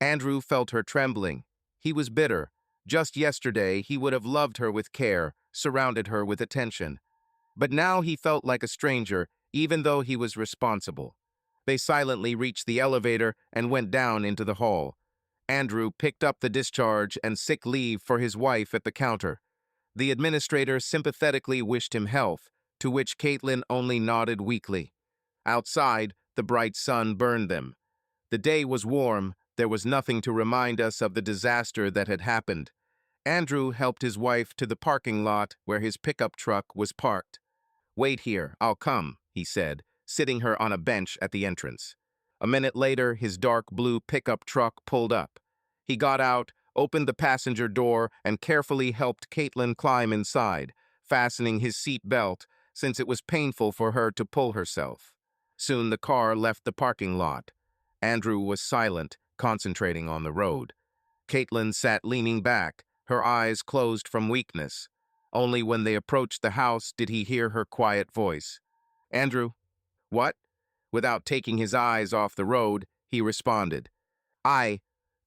A: Andrew felt her trembling. He was bitter. Just yesterday, he would have loved her with care, surrounded her with attention. But now he felt like a stranger, even though he was responsible. They silently reached the elevator and went down into the hall. Andrew picked up the discharge and sick leave for his wife at the counter. The administrator sympathetically wished him health, to which Caitlin only nodded weakly. Outside, the bright sun burned them. The day was warm. There was nothing to remind us of the disaster that had happened. Andrew helped his wife to the parking lot where his pickup truck was parked. "Wait here, I'll come," he said, sitting her on a bench at the entrance. A minute later, his dark blue pickup truck pulled up. He got out, opened the passenger door, and carefully helped Caitlin climb inside, fastening his seat belt, since it was painful for her to pull herself. Soon the car left the parking lot. Andrew was silent, concentrating on the road. Caitlin sat leaning back, her eyes closed from weakness. Only when they approached the house did he hear her quiet voice. "Andrew." "What?" Without taking his eyes off the road, he responded.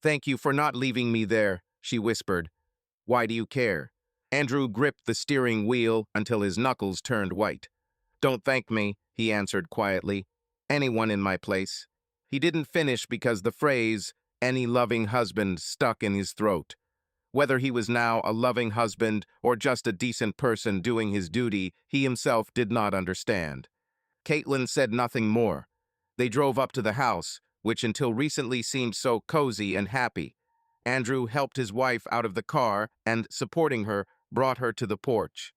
A: "Thank you for not leaving me there," she whispered. "Why do you care?" Andrew gripped the steering wheel until his knuckles turned white. "Don't thank me," he answered quietly. "Anyone in my place." He didn't finish because the phrase, "any loving husband," stuck in his throat. Whether he was now a loving husband or just a decent person doing his duty, he himself did not understand. Caitlin said nothing more. They drove up to the house, which until recently seemed so cozy and happy. Andrew helped his wife out of the car and, supporting her, brought her to the porch.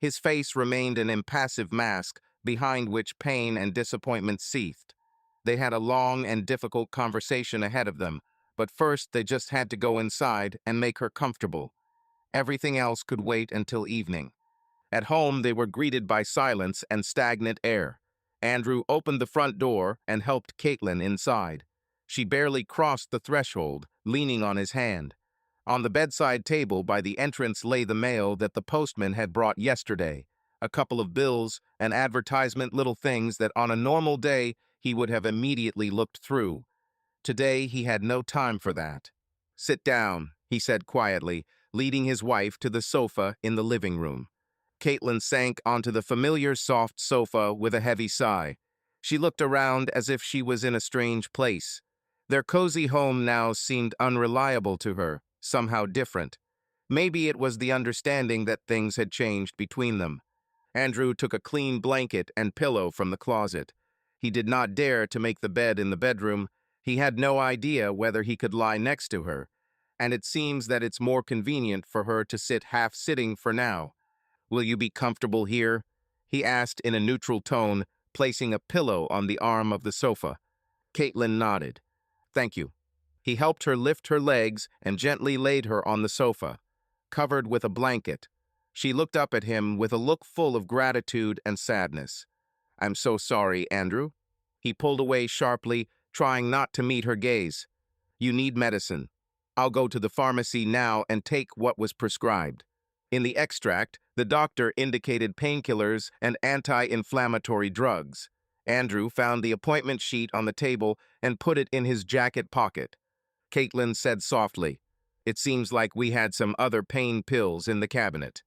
A: His face remained an impassive mask, behind which pain and disappointment seethed. They had a long and difficult conversation ahead of them, but first they just had to go inside and make her comfortable. Everything else could wait until evening. At home, they were greeted by silence and stagnant air. Andrew opened the front door and helped Caitlin inside. She barely crossed the threshold, leaning on his hand. On the bedside table by the entrance lay the mail that the postman had brought yesterday, a couple of bills, an advertisement, little things that on a normal day he would have immediately looked through. Today he had no time for that. "Sit down," he said quietly, leading his wife to the sofa in the living room. Caitlin sank onto the familiar soft sofa with a heavy sigh. She looked around as if she was in a strange place. Their cozy home now seemed unreliable to her, somehow different. Maybe it was the understanding that things had changed between them. Andrew took a clean blanket and pillow from the closet. He did not dare to make the bed in the bedroom. He had no idea whether he could lie next to her, and it seems that it's more convenient for her to sit half-sitting for now. "Will you be comfortable here?" he asked in a neutral tone, placing a pillow on the arm of the sofa. Caitlin nodded. "Thank you." He helped her lift her legs and gently laid her on the sofa, covered with a blanket. She looked up at him with a look full of gratitude and sadness. "I'm so sorry, Andrew." He pulled away sharply, trying not to meet her gaze. "You need medicine. I'll go to the pharmacy now and take what was prescribed." In the extract, the doctor indicated painkillers and anti-inflammatory drugs. Andrew found the appointment sheet on the table and put it in his jacket pocket. Caitlin said softly, "It seems like we had some other pain pills in the cabinet."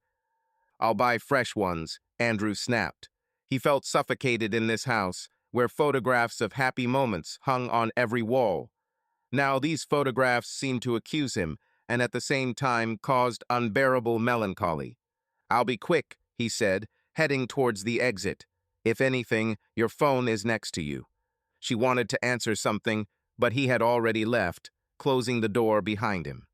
A: "I'll buy fresh ones," Andrew snapped. He felt suffocated in this house, where photographs of happy moments hung on every wall. Now these photographs seemed to accuse him, and at the same time caused unbearable melancholy. "I'll be quick," he said, heading towards the exit. "If anything, your phone is next to you." She wanted to answer something, but he had already left, closing the door behind him.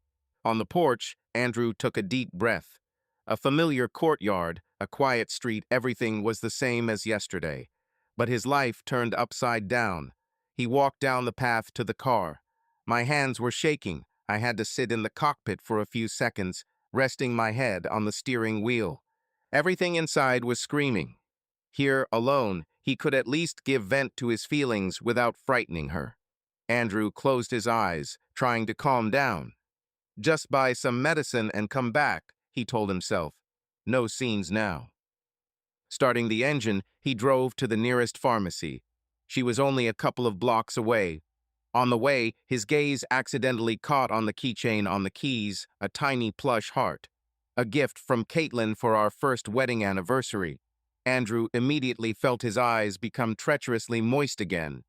A: On the porch, Andrew took a deep breath. A familiar courtyard, a quiet street, everything was the same as yesterday. But his life turned upside down. He walked down the path to the car. "My hands were shaking. I had to sit in the cockpit for a few seconds, resting my head on the steering wheel. Everything inside was screaming. Here, alone, he could at least give vent to his feelings without frightening her." Andrew closed his eyes, trying to calm down. Just buy some medicine and come back, he told himself. No scenes now. Starting the engine, he drove to the nearest pharmacy. She was only a couple of blocks away. On the way, his gaze accidentally caught on the keychain on the keys, a tiny plush heart. A gift from Caitlin for our first wedding anniversary. Andrew immediately felt his eyes become treacherously moist again.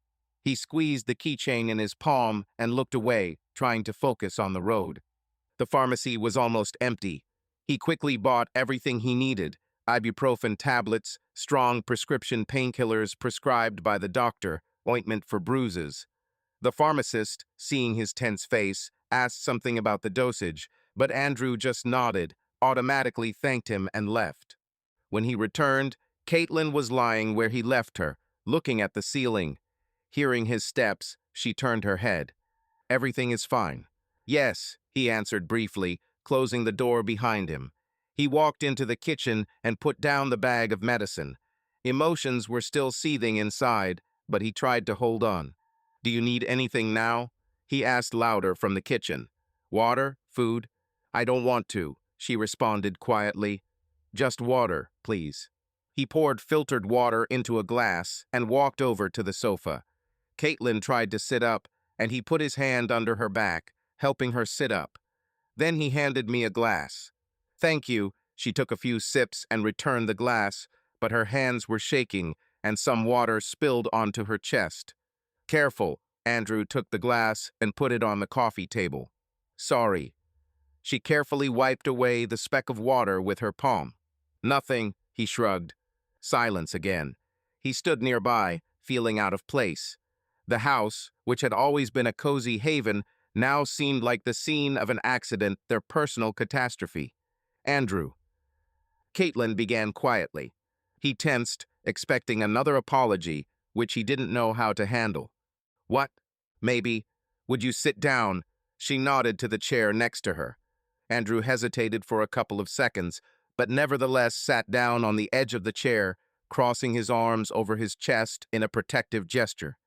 A: He squeezed the keychain in his palm and looked away, trying to focus on the road. The pharmacy was almost empty. He quickly bought everything he needed: ibuprofen tablets, strong prescription painkillers prescribed by the doctor, ointment for bruises. The pharmacist, seeing his tense face, asked something about the dosage, but Andrew just nodded, automatically thanked him, and left. When he returned, Caitlin was lying where he left her, looking at the ceiling. Hearing his steps, she turned her head. Everything is fine. Yes, he answered briefly, closing the door behind him. He walked into the kitchen and put down the bag of medicine. Emotions were still seething inside, but he tried to hold on. Do you need anything now? He asked louder from the kitchen. Water? Food? I don't want to, she responded quietly. Just water, please. He poured filtered water into a glass and walked over to the sofa. Caitlin tried to sit up, and he put his hand under her back, helping her sit up. Then he handed me a glass. Thank you. She took a few sips and returned the glass, but her hands were shaking, and some water spilled onto her chest. Careful. Andrew took the glass and put it on the coffee table. Sorry. She carefully wiped away the speck of water with her palm. Nothing, he shrugged. Silence again. He stood nearby, feeling out of place. The house, which had always been a cozy haven, now seemed like the scene of an accident, their personal catastrophe. Andrew. Caitlin began quietly. He tensed, expecting another apology, which he didn't know how to handle. What? Maybe. Would you sit down? She nodded to the chair next to her. Andrew hesitated for a couple of seconds, but nevertheless sat down on the edge of the chair, crossing his arms over his chest in a protective gesture.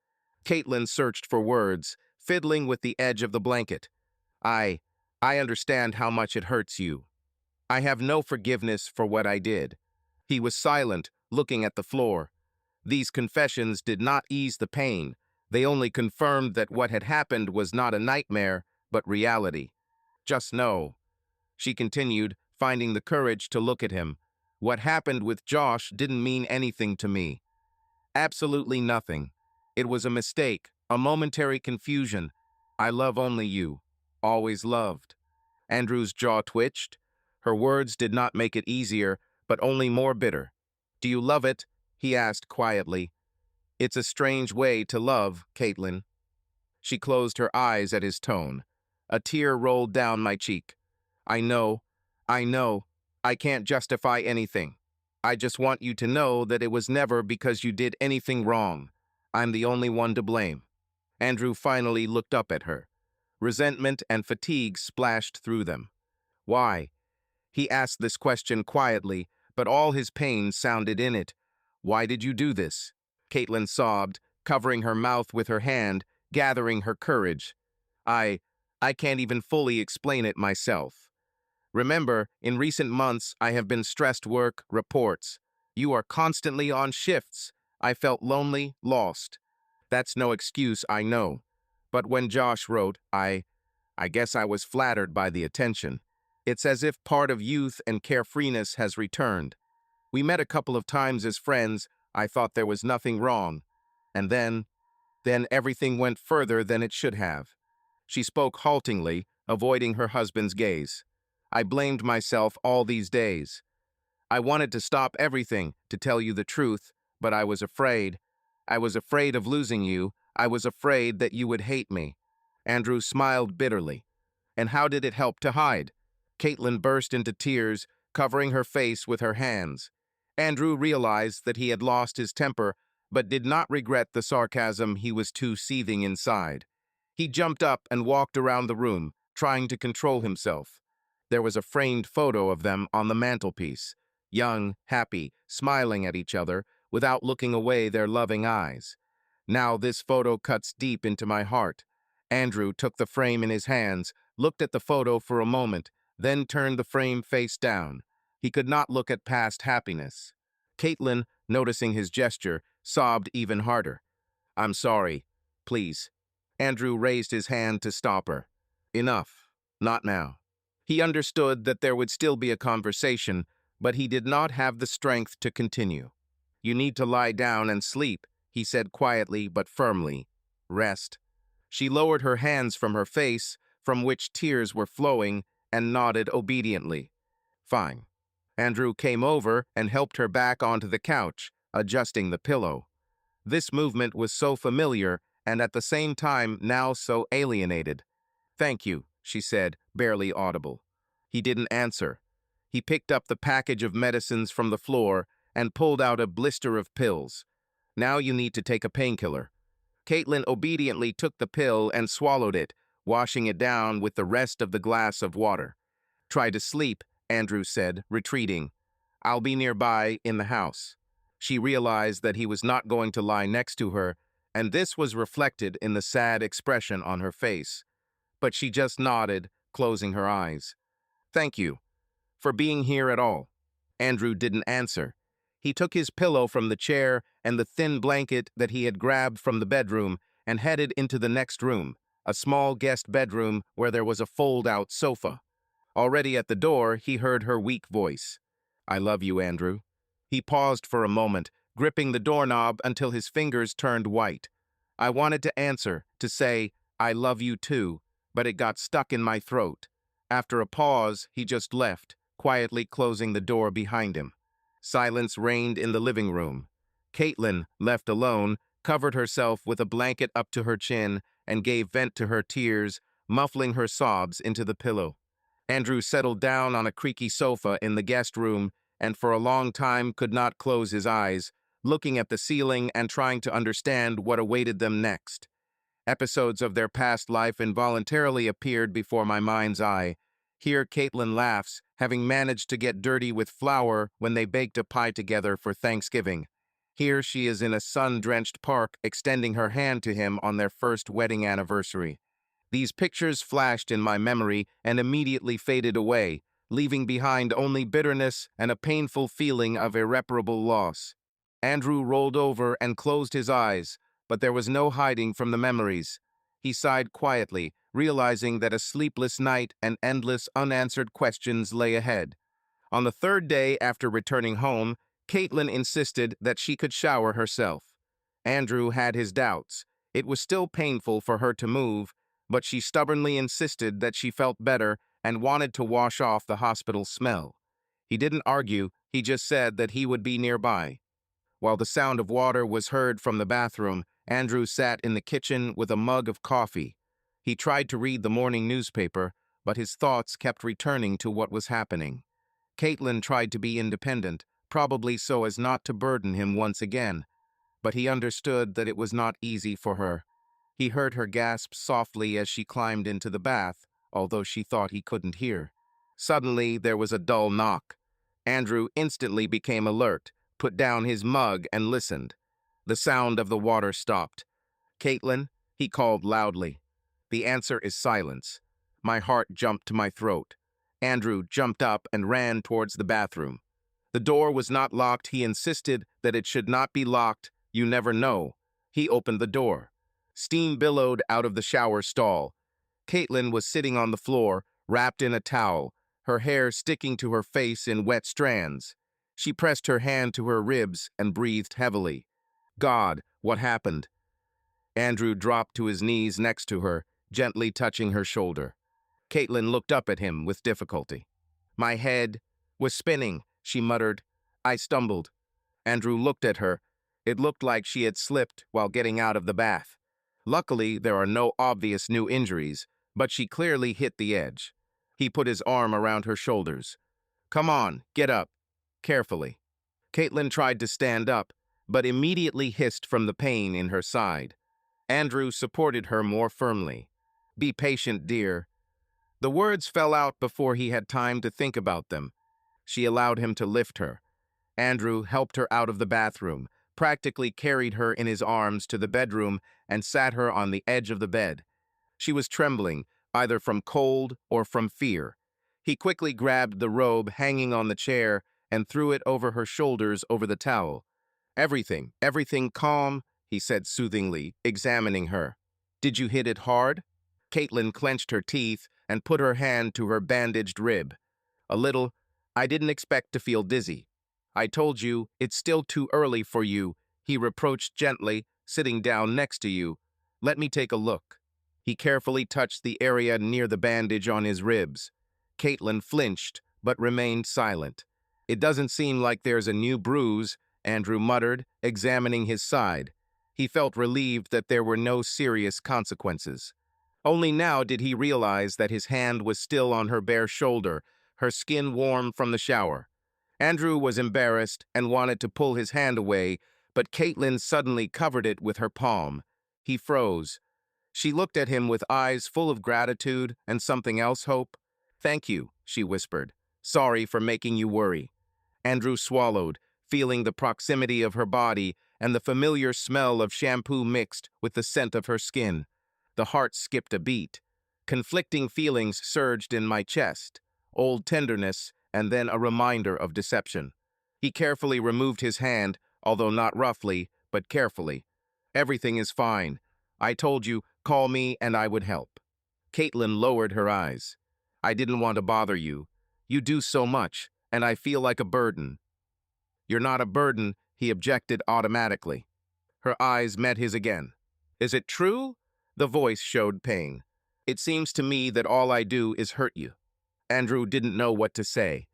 A: Caitlin searched for words, fiddling with the edge of the blanket. I understand how much it hurts you. I have no forgiveness for what I did. He was silent, looking at the floor. These confessions did not ease the pain. They only confirmed that what had happened was not a nightmare, but reality. Just know, she continued, finding the courage to look at him. What happened with Josh didn't mean anything to me. Absolutely nothing. It was a mistake, a momentary confusion. I love only you. Always loved. Andrew's jaw twitched. Her words did not make it easier, but only more bitter. Do you love it? He asked quietly. It's a strange way to love, Caitlin. She closed her eyes at his tone. A tear rolled down my cheek. I know. I can't justify anything. I just want you to know that it was never because you did anything wrong. I'm the only one to blame. Andrew finally looked up at her. Resentment and fatigue splashed through them. Why? He asked this question quietly, but all his pain sounded in it. Why did you do this? Caitlin sobbed, covering her mouth with her hand, gathering her courage. I can't even fully explain it myself. Remember, in recent months, I have been stressed work, reports. You are constantly on shifts. I felt lonely, lost. That's no excuse, I know. But when Josh wrote, I guess I was flattered by the attention. It's as if part of youth and carefreeness has returned. We met a couple of times as friends. I thought there was nothing wrong. And then everything went further than it should have. She spoke haltingly, avoiding her husband's gaze. I blamed myself all these days. I wanted to stop everything, to tell you the truth, but I was afraid. I was afraid of losing you. I was afraid that you would hate me. Andrew smiled bitterly. And how did it help to hide? Caitlin burst into tears, covering her face with her hands. Andrew realized that he had lost his temper, but did not regret the sarcasm. He was too seething inside. He jumped up and walked around the room, trying to control himself. There was a framed photo of them on the mantelpiece, young, happy, smiling at each other, without looking away their loving eyes. Now this photo cuts deep into my heart. Andrew took the frame in his hands, looked at the photo for a moment, then turned the frame face down. He could not look at past happiness. Caitlin, noticing his gesture, sobbed even harder. "I'm sorry. Please." Andrew raised his hand to stop her. "Enough. Not now." He understood that there would still be a conversation, but he did not have the strength to continue. "You need to lie down and sleep," he said quietly but firmly. "Rest." She lowered her hands from her face, from which tears were flowing, and nodded obediently. "Fine." Andrew came over and helped her back onto the couch, adjusting the pillow. This movement was so familiar and at the same time now so alienated. "Thank you," she said, barely audible. He didn't answer. He picked up the package of medicines from the floor and pulled out a blister of pills. "Now you need to take a painkiller." Caitlin obediently took the pill and swallowed it, washing it down with the rest of the glass of water. "Try to sleep," Andrew said, retreating. "I'll be nearby in the house." She realized that he was not going to lie next to her, and this was reflected in the sad expression on her face. But she just nodded, closing her eyes. "Thank you for being here at all." Andrew didn't answer. He took his pillow from the chair and the thin blanket that he had grabbed from the bedroom and headed into the next room, a small guest bedroom where there was a fold-out sofa. Already at the door, he heard her weak voice. "I love you, Andrew." He paused for a moment, gripping the doorknob until his fingers turned white. I wanted to answer, to say, "I love you too," but it got stuck in my throat. After a pause, he just left, quietly closing the door behind him. Silence reigned in the living room. Caitlin, left alone, covered herself with a blanket up to her chin and gave vent to her tears, muffling her sobs into the pillow. Andrew settled down on a creaky sofa in the guest room and for a long time could not close his eyes, looking at the ceiling and trying to understand what awaited them next. Episodes of their past life involuntarily appeared before my mind's eye. Here Caitlin laughs, having managed to get dirty with flour when they baked a pie together for Thanksgiving. Here she is in a sun-drenched park extending her hand to him on their first wedding anniversary. These pictures flashed in my memory and immediately faded away, leaving behind only bitterness and a painful feeling of irreparable loss. Andrew rolled over and closed his eyes, but there was no hiding from the memories. He sighed quietly, realizing that a sleepless night and endless unanswered questions lay ahead. On the third day after returning home, Caitlin insisted that she could shower herself. Andrew had his doubts. It was still painful for her to move, but she stubbornly insisted that she felt better and wanted to wash off the hospital smell. He didn't argue, he just said that he would be nearby. While the sound of water was heard from the bathroom, Andrew sat in the kitchen with a mug of coffee. He tried to read the morning newspaper, but his thoughts kept returning to what was happening. Caitlin tried to be independent, probably so as not to burden him once again, but he understood that it was not easy for her. He heard her gasp softly as she climbed into the bath, although she thought he couldn't hear. Suddenly, there was a dull knock. Andrew instantly became alert, put down his mug, and listened. The sound of the water stopped. "Caitlin?" he called loudly. The answer is silence. My heart jumped to my throat. Andrew jumped up and ran towards the bathroom. The door was not locked. He insisted that it should not be locked. You never know. He opened the door. Steam billowed out of the shower stall. Caitlin was sitting on the floor, wrapped in a towel, her hair sticking to her face in wet strands. She pressed her hand to her ribs and breathed heavily. "God, what happened?" Andrew dropped to his knees next to her, gently touching her shoulder. Caitlin looked up at him with difficulty. "My head was spinning," she muttered. "I stumbled." Andrew looked at her. It looked like she had slipped while getting out of the bath. Luckily, there are no obvious new injuries, but she clearly hit the edge. He put his arm around her shoulders. "Come on, get up." Carefully. Caitlin tried to stand up, but immediately hissed from the pain in her side. Andrew supported her more firmly. "Be patient, dear." The words fell out before he had time to think about them. She allowed him to lift her. Andrew helped her out of the bathroom, practically carried her in his arms to the bedroom, and sat her on the edge of the bed. She was trembling, either from cold or from fear. He quickly grabbed the robe hanging on the chair and threw it over her shoulders over the towel. Everything calm, he said soothingly, examining her. Did you hit it hard? Caitlin clenched her teeth and put her hand to her bandaged rib. A little. I didn't expect to feel dizzy. I told you, it's still too early for you, he reproached gently, sitting down next to you. Let me take a look. He carefully touched the area near the bandage on his ribs. Caitlin flinched, but remained silent. It doesn't seem like there's a new bruise, Andrew muttered, examining his side. He felt relieved that there were no serious consequences. Only now did he realize that his hand was still on her bare shoulder, her skin warm from the shower. Andrew was embarrassed and wanted to pull his hand away, but Caitlin suddenly covered it with her palm. He froze. She looked at him with eyes full of gratitude and something else hope. Thank you, she whispered. Sorry for making you worry. Andrew swallowed, feeling the proximity of her body and the familiar smell of shampoo mixed with the scent of her skin. The heart skipped a beat. Conflicting feelings surged in my chest, old tenderness and then a reminder of deception. He carefully removed his hand, although not roughly, but carefully. Everything is fine. I told you, call me and I would help. Caitlin lowered her eyes. I didn't want to bother you. You do so much, and I feel like a burden. You're not a burden, he objected automatically. Her eyes met his again. Is it true? The voice showed pain. It seems to me that all I do is hurt you. Andrew didn't know what to say.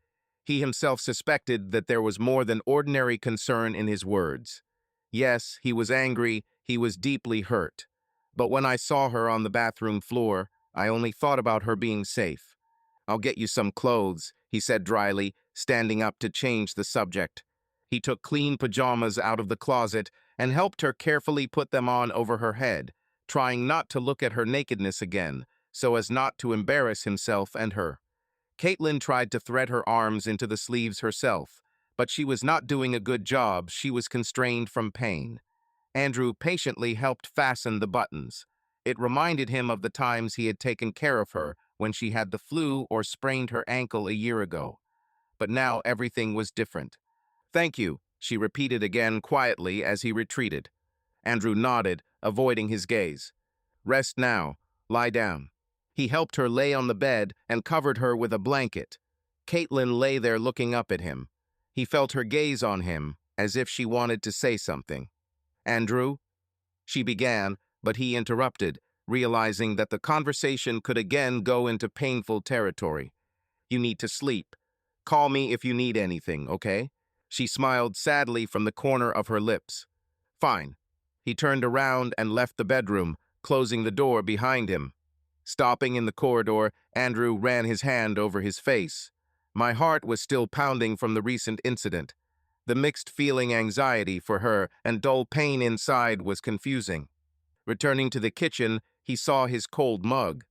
A: He himself suspected that there was more than ordinary concern in his words. Yes, he was angry, he was deeply hurt. But when I saw her on the bathroom floor, I only thought about her being safe. I'll get you some clothes, he said dryly, standing up to change the subject. He took clean pajamas out of the closet and helped her carefully put them on over her head, trying not to look at her nakedness again, so as not to embarrass himself and her. Caitlin tried to thread her arms into the sleeves herself, but she was not doing a good job. She was constrained from pain. Andrew patiently helped fasten the buttons. It reminded him of the times he had taken care of her when she had the flu or sprained her ankle a year ago. But now everything was different. Thank you, she repeated again quietly as he retreated. Andrew nodded, avoiding his gaze. Rest now. Lie down. He helped her lay on the bed and covered her with a blanket. Caitlin lay there looking up at him. He felt her gaze on him, as if she wanted to say something. Andrew? She began, but he interrupted, realizing that the conversation could again go into painful territory. You need to sleep. Call me if you need anything, okay? She smiled sadly from the corner of her lips. Fine. He turned around and left the bedroom, closing the door behind him. Stopping in the corridor, Andrew ran his hand over his face. My heart was still pounding from the recent incident. The mixed feeling anxiety for her and dull pain inside was confusing. Returning to the kitchen, he saw his cold mug.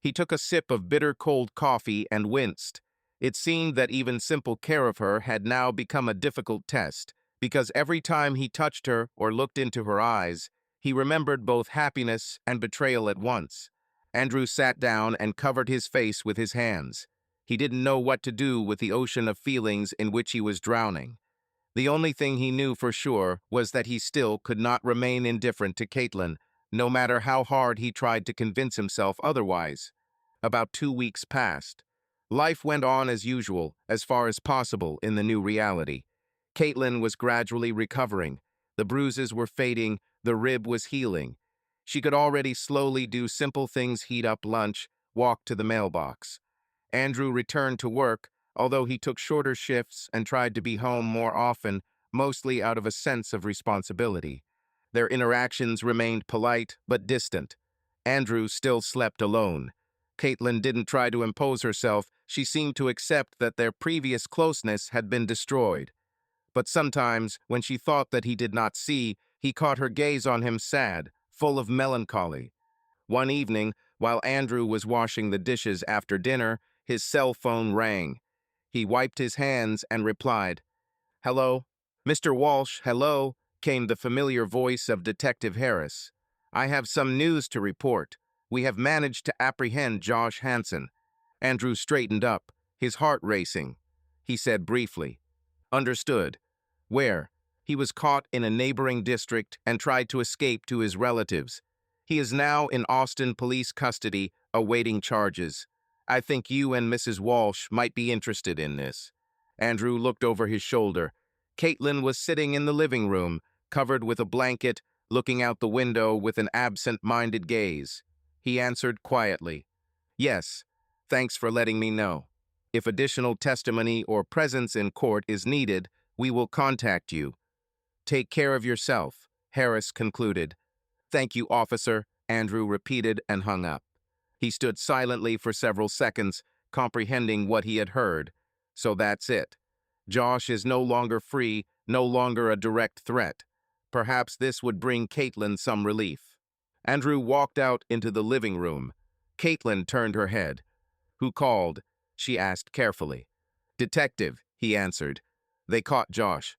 A: He took a sip of bitter cold coffee and winced. It seemed that even simple care of her had now become a difficult test, because every time he touched her or looked into her eyes, he remembered both happiness and betrayal at once. Andrew sat down and covered his face with his hands. He didn't know what to do with the ocean of feelings in which he was drowning. The only thing he knew for sure was that he still could not remain indifferent to Caitlin, no matter how hard he tried to convince himself otherwise. About 2 weeks passed. Life went on as usual, as far as possible in the new reality. Caitlin was gradually recovering. The bruises were fading, the rib was healing. She could already slowly do simple things: heat up lunch, walk to the mailbox. Andrew returned to work, although he took shorter shifts and tried to be home more often, mostly out of a sense of responsibility. Their interactions remained polite but distant. Andrew still slept alone. Caitlin didn't try to impose herself. She seemed to accept that their previous closeness had been destroyed. But sometimes, when she thought that he did not see, he caught her gaze on him, sad, full of melancholy. One evening, while Andrew was washing the dishes after dinner, his cell phone rang. He wiped his hands and replied. Hello? Mr. Walsh, hello, came the familiar voice of Detective Harris. I have some news to report. We have managed to apprehend Josh Hansen." Andrew straightened up, his heart racing. He said briefly, "Understood. Where?" "He was caught in a neighboring district and tried to escape to his relatives. He is now in Austin police custody, awaiting charges. I think you and Mrs. Walsh might be interested in this." Andrew looked over his shoulder. Caitlin was sitting in the living room, covered with a blanket, looking out the window with an absent-minded gaze. He answered quietly, "Yes, thanks for letting me know. If additional testimony or presence in court is needed, we will contact you. Take care of yourself," Harris concluded. "Thank you, officer," Andrew repeated and hung up. He stood silently for several seconds, comprehending what he had heard. So that's it. Josh is no longer free, no longer a direct threat. Perhaps this would bring Caitlin some relief. Andrew walked out into the living room. Caitlin turned her head. "Who called?" she asked carefully. "Detective," he answered. "They caught Josh."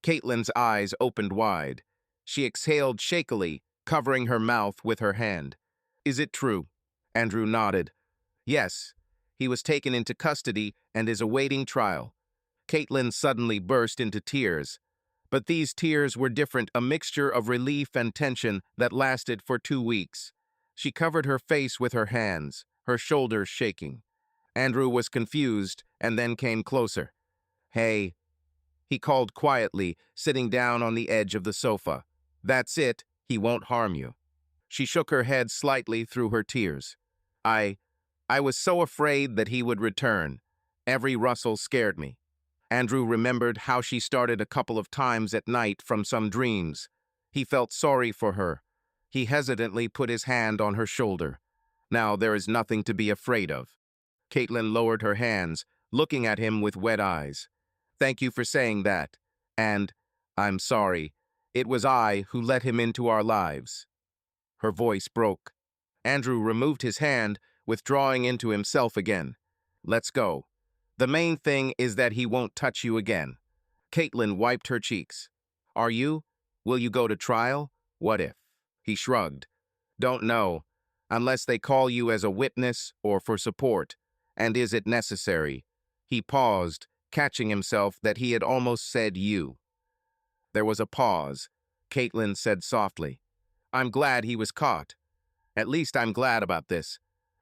A: Caitlin's eyes opened wide. She exhaled shakily, covering her mouth with her hand. "Is it true?" Andrew nodded. "Yes. He was taken into custody and is awaiting trial." Caitlin suddenly burst into tears. But these tears were different, a mixture of relief and tension that lasted for 2 weeks. She covered her face with her hands, her shoulders shaking. Andrew was confused and then came closer. "Hey," he called quietly, sitting down on the edge of the sofa. "That's it. He won't harm you." She shook her head slightly through her tears. I was so afraid that he would return. Every rustle scared me." Andrew remembered how she started a couple of times at night from some dreams. He felt sorry for her. He hesitantly put his hand on her shoulder. "Now there is nothing to be afraid of." Caitlin lowered her hands, looking at him with wet eyes. "Thank you for saying that. And I'm sorry. It was I who let him into our lives." Her voice broke. Andrew removed his hand, withdrawing into himself again. "Let's go. The main thing is that he won't touch you again." Caitlin wiped her cheeks. "Are you? Will you go to trial? What if?" He shrugged. "Don't know. Unless they call you as a witness or for support. And is it necessary?" He paused, catching himself that he had almost said you. There was a pause. Caitlin said softly, "I'm glad he was caught. At least I'm glad about this."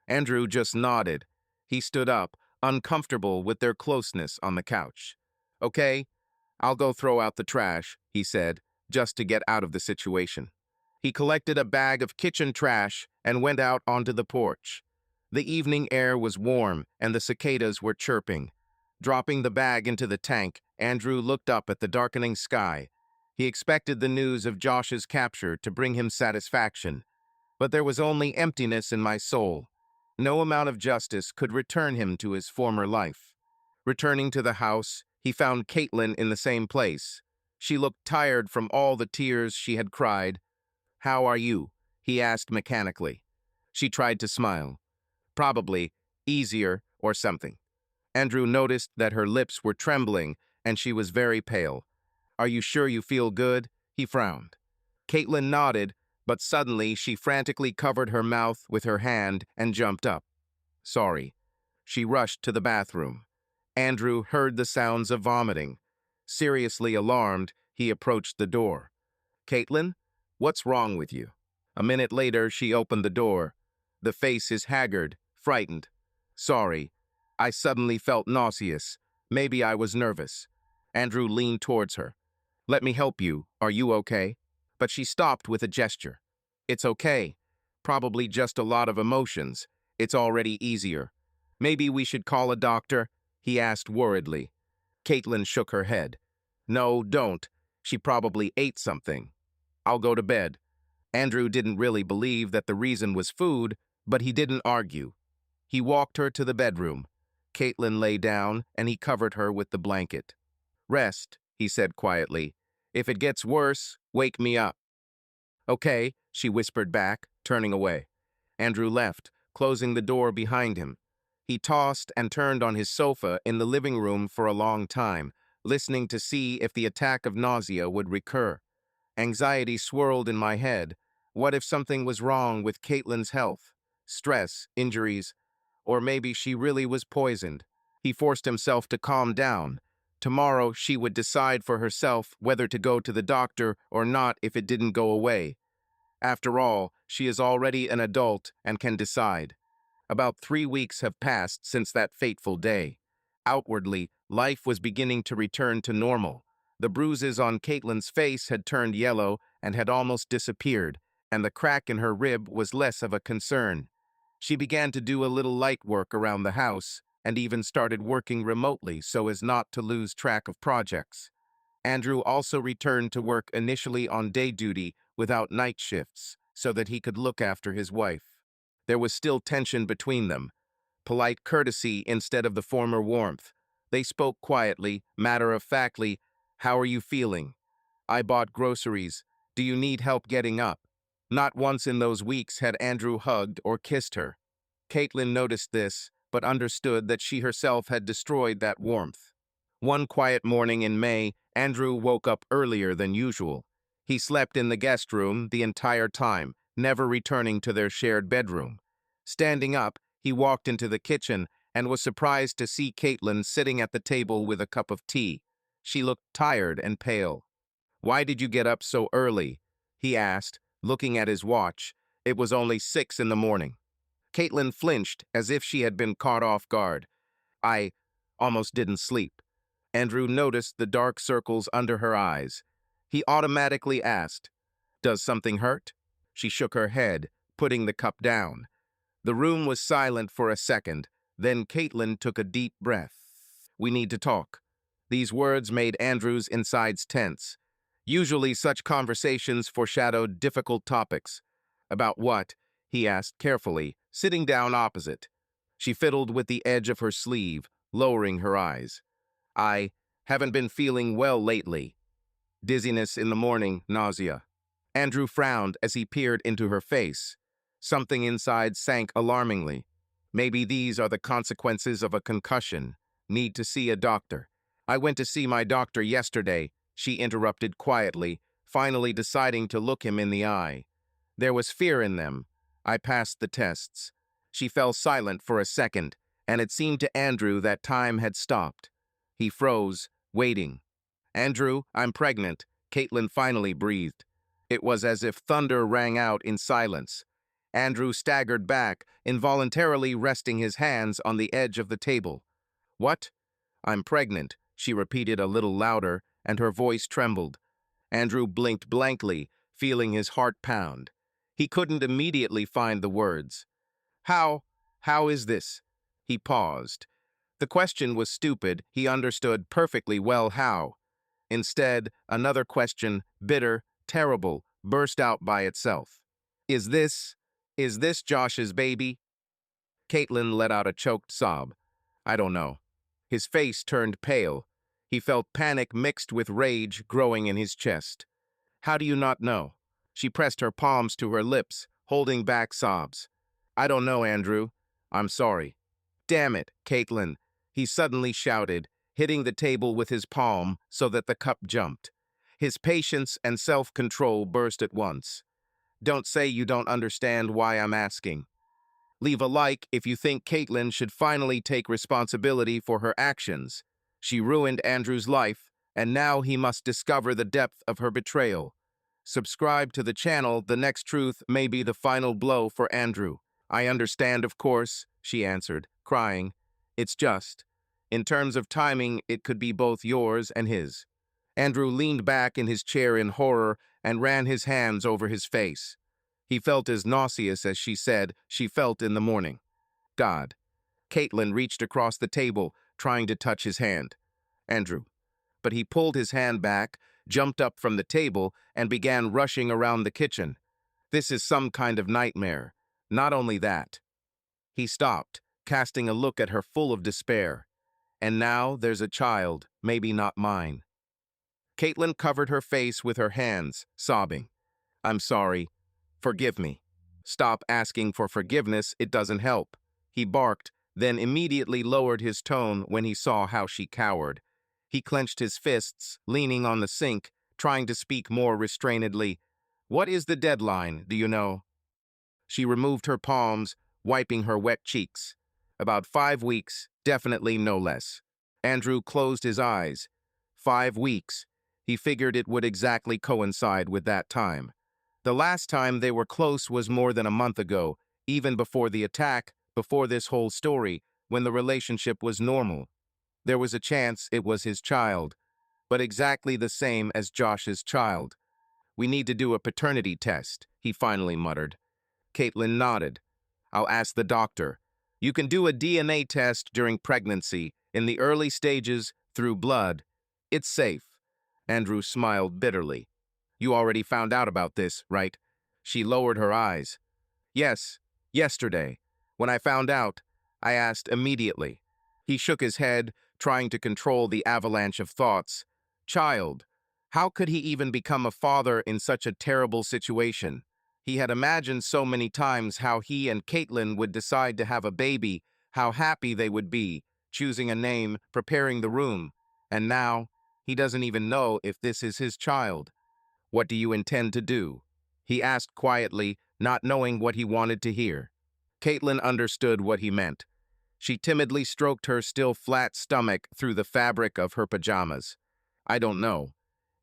A: Andrew just nodded. He stood up, uncomfortable with their closeness on the couch. "Okay, I'll go throw out the trash," he said, just to get out of the situation. He collected a bag of kitchen trash and went out onto the porch. The evening air was warm and the cicadas were chirping. Dropping the bag into the tank, Andrew looked up at the darkening sky. He expected the news of Josh's capture to bring him satisfaction. But there was only emptiness in my soul. No amount of justice could return him to his former life. Returning to the house, he found Caitlin in the same place. She looked tired from all the tears she had cried. "How are you?" he asked mechanically. She tried to smile. "Probably easier or something." Andrew noticed that her lips were trembling and she was very pale. "Are you sure you feel good?" he frowned. Caitlin nodded, but suddenly she frantically covered her mouth with her hand and jumped up. "Sorry." She rushed to the bathroom. Andrew heard the sounds of vomiting. Seriously alarmed, he approached the door. "Caitlin, what's wrong with you?" A minute later, she opened the door. The face is haggard, frightened. "Sorry. I suddenly felt nauseous. Maybe I was nervous." Andrew leaned towards her. "Let me help you. Are you okay?" But she stopped with a gesture. "It's okay. Probably just a lot of emotions. It's already easier." "Maybe we should call a doctor?" he asked worriedly. Caitlin shook her head. "No, don't. She probably ate something. I'll go to bed." Andrew didn't really believe that the reason was food, but he didn't argue. He walked her to the bedroom. Caitlin lay down, and he covered her with the blanket. "Rest," he said quietly. "If it gets worse, wake me up." "Okay," she whispered back, turning away. Andrew left, closing the door behind him. He tossed and turned on his sofa in the living room for a long time, listening to see if the attack of nausea would recur. Anxiety swirled in my head. What if something was wrong with Caitlin's health? stress, injuries, or maybe she really was poisoned. He forced himself to calm down. Tomorrow she would decide for herself whether to go to the doctor or not if it didn't go away. After all, she is already an adult and can decide. About 3 weeks have passed since that fateful day. Outwardly, life was beginning to return to normal. The bruises on Caitlin's face had turned yellow and had almost disappeared, and the crack in her rib was less of a concern. She began to do a little light work around the house and even started working remotely so as not to lose track of projects. Andrew also returned to work initially on day duty without night shifts so that he could look after his wife. There was still tension between them, polite courtesy instead of the former warmth. They spoke quietly, matter-of-factly. "How are you feeling? I bought groceries. Do you need help getting up?" Not once in those weeks had Andrew hugged or kissed her. Caitlin noticed this, but understood that she herself had destroyed that warmth. One quiet morning in May, Andrew woke up earlier than usual. He slept in the guest room the entire time, never returning to their shared bedroom. Standing up, he walked into the kitchen and was surprised to see Caitlin sitting at the table with a cup of tea. She looked tired and pale. "Why did you get up so early?" he asked, looking at his watch. It was only 6 in the morning. Caitlin flinched as if she had been caught off guard. "I almost didn't sleep." Andrew noticed the dark circles under her eyes. He automatically asked, "Does something hurt?" She shook her head, putting the cup down. The room was silent for a second. Then Caitlin took a deep breath. "We need to talk." These words made Andrew's insides tense. Usually such conversations foreshadowed difficult topics. "About what?" he asked carefully, sitting down opposite. She fiddled with the edge of her sleeve, lowering her eyes. "I haven't been feeling well lately. Dizziness in the morning, nausea." Andrew frowned as he peered into her face. Something inside sank alarmingly. "Maybe these are the consequences of a concussion. Need to see a doctor." "I went to see my doctor yesterday," she interrupted quietly, finally deciding to look him in the eye. There was fear in them. "I passed the tests." She fell silent for a second, and it seemed to Andrew that time had stopped. He froze, waiting. "Andrew, I'm pregnant," Caitlin finally breathed. It was as if thunder rang out in silence. Andrew staggered back, involuntarily resting his hands on the edge of the table. "What?" "I'm pregnant," she repeated a little louder, and her voice trembled. Andrew blinked blankly, feeling his heart pound. He couldn't immediately find the words. How is this?" He paused. The question was stupid. He understood perfectly well how. Instead, another question, bitter, terrible, burst out by itself. Is this Josh's baby?" Caitlin let out a choked sob. "I don't know." His face turned pale. He felt panic mixed with rage growing in his chest. "How do you not know?" She pressed her palms to her lips, holding back sobs. "I don't know, Andrew. I'm sorry." "Damn it, Caitlin," he suddenly shouted, hitting the table with his palm so that the cup jumped. His patience and self-control burst at once. "Don't say you don't understand why I'm asking. Leave a like if you think Caitlin should finally take responsibility for her actions. She ruined Andrew's life, and now he must discover the depth of her betrayal. Subscribe to the channel. The next truth may be the final blow for Andrew." "I understand, of course," she answered, crying. "It's just, in terms of timing, it could be both yours and his." Andrew leaned back in his chair in horror and ran his hands over his face. He felt as nauseous as she said she felt in the morning. "God." Caitlin reached across the table, trying to touch his hand. "Andrew." But he pulled his hand back, jumped up from the table, and began rushing around the kitchen. "This is some kind of nightmare. Not only that." He stopped, casting a look at her full of despair. "And now there's a child, maybe not mine." Caitlin covered her face with her hands, sobbing. "I'm sorry. Forgive me." "Stop asking for forgiveness, it doesn't help." He barked, then immediately lowered his tone when he saw how she cowered. He clenched his fists, leaning on the sink, trying to speak more restrainedly. "What is the deadline, do you know?" She removed her palms, wiping her wet cheeks. About 5 weeks, definitely no less. Andrew closed his eyes. 5 weeks. He figured it would exactly coincide with that time. The last time they were close was more than a month ago, even before the attack, before this whole story, when the relationship was normal. There was a chance it was his child, but exactly the same as Josh's child. "We need to do a paternity test," he finally muttered. Caitlin nodded. "I'll ask the doctor. You can do a DNA test during pregnancy, in the early stages, through blood. It's safe." Andrew smiled bitterly. "You already found out about this, right?" She lowered her eyes. "Yes, yesterday. When I found out, I asked immediately." He shook his head, trying to control the avalanche of thoughts. Child. How could he even become a father in such a terrible situation? He had imagined so many times how he and Caitlin would decide to have a baby, how happy they would be, choosing a name, preparing the room. And now, he doesn't even know if this is his child. "What do you intend to do?" he asked quietly, not knowing what he wanted to hear. Caitlin understood what he meant. She timidly stroked her still flat stomach through the fabric of her pajamas. "I don't know.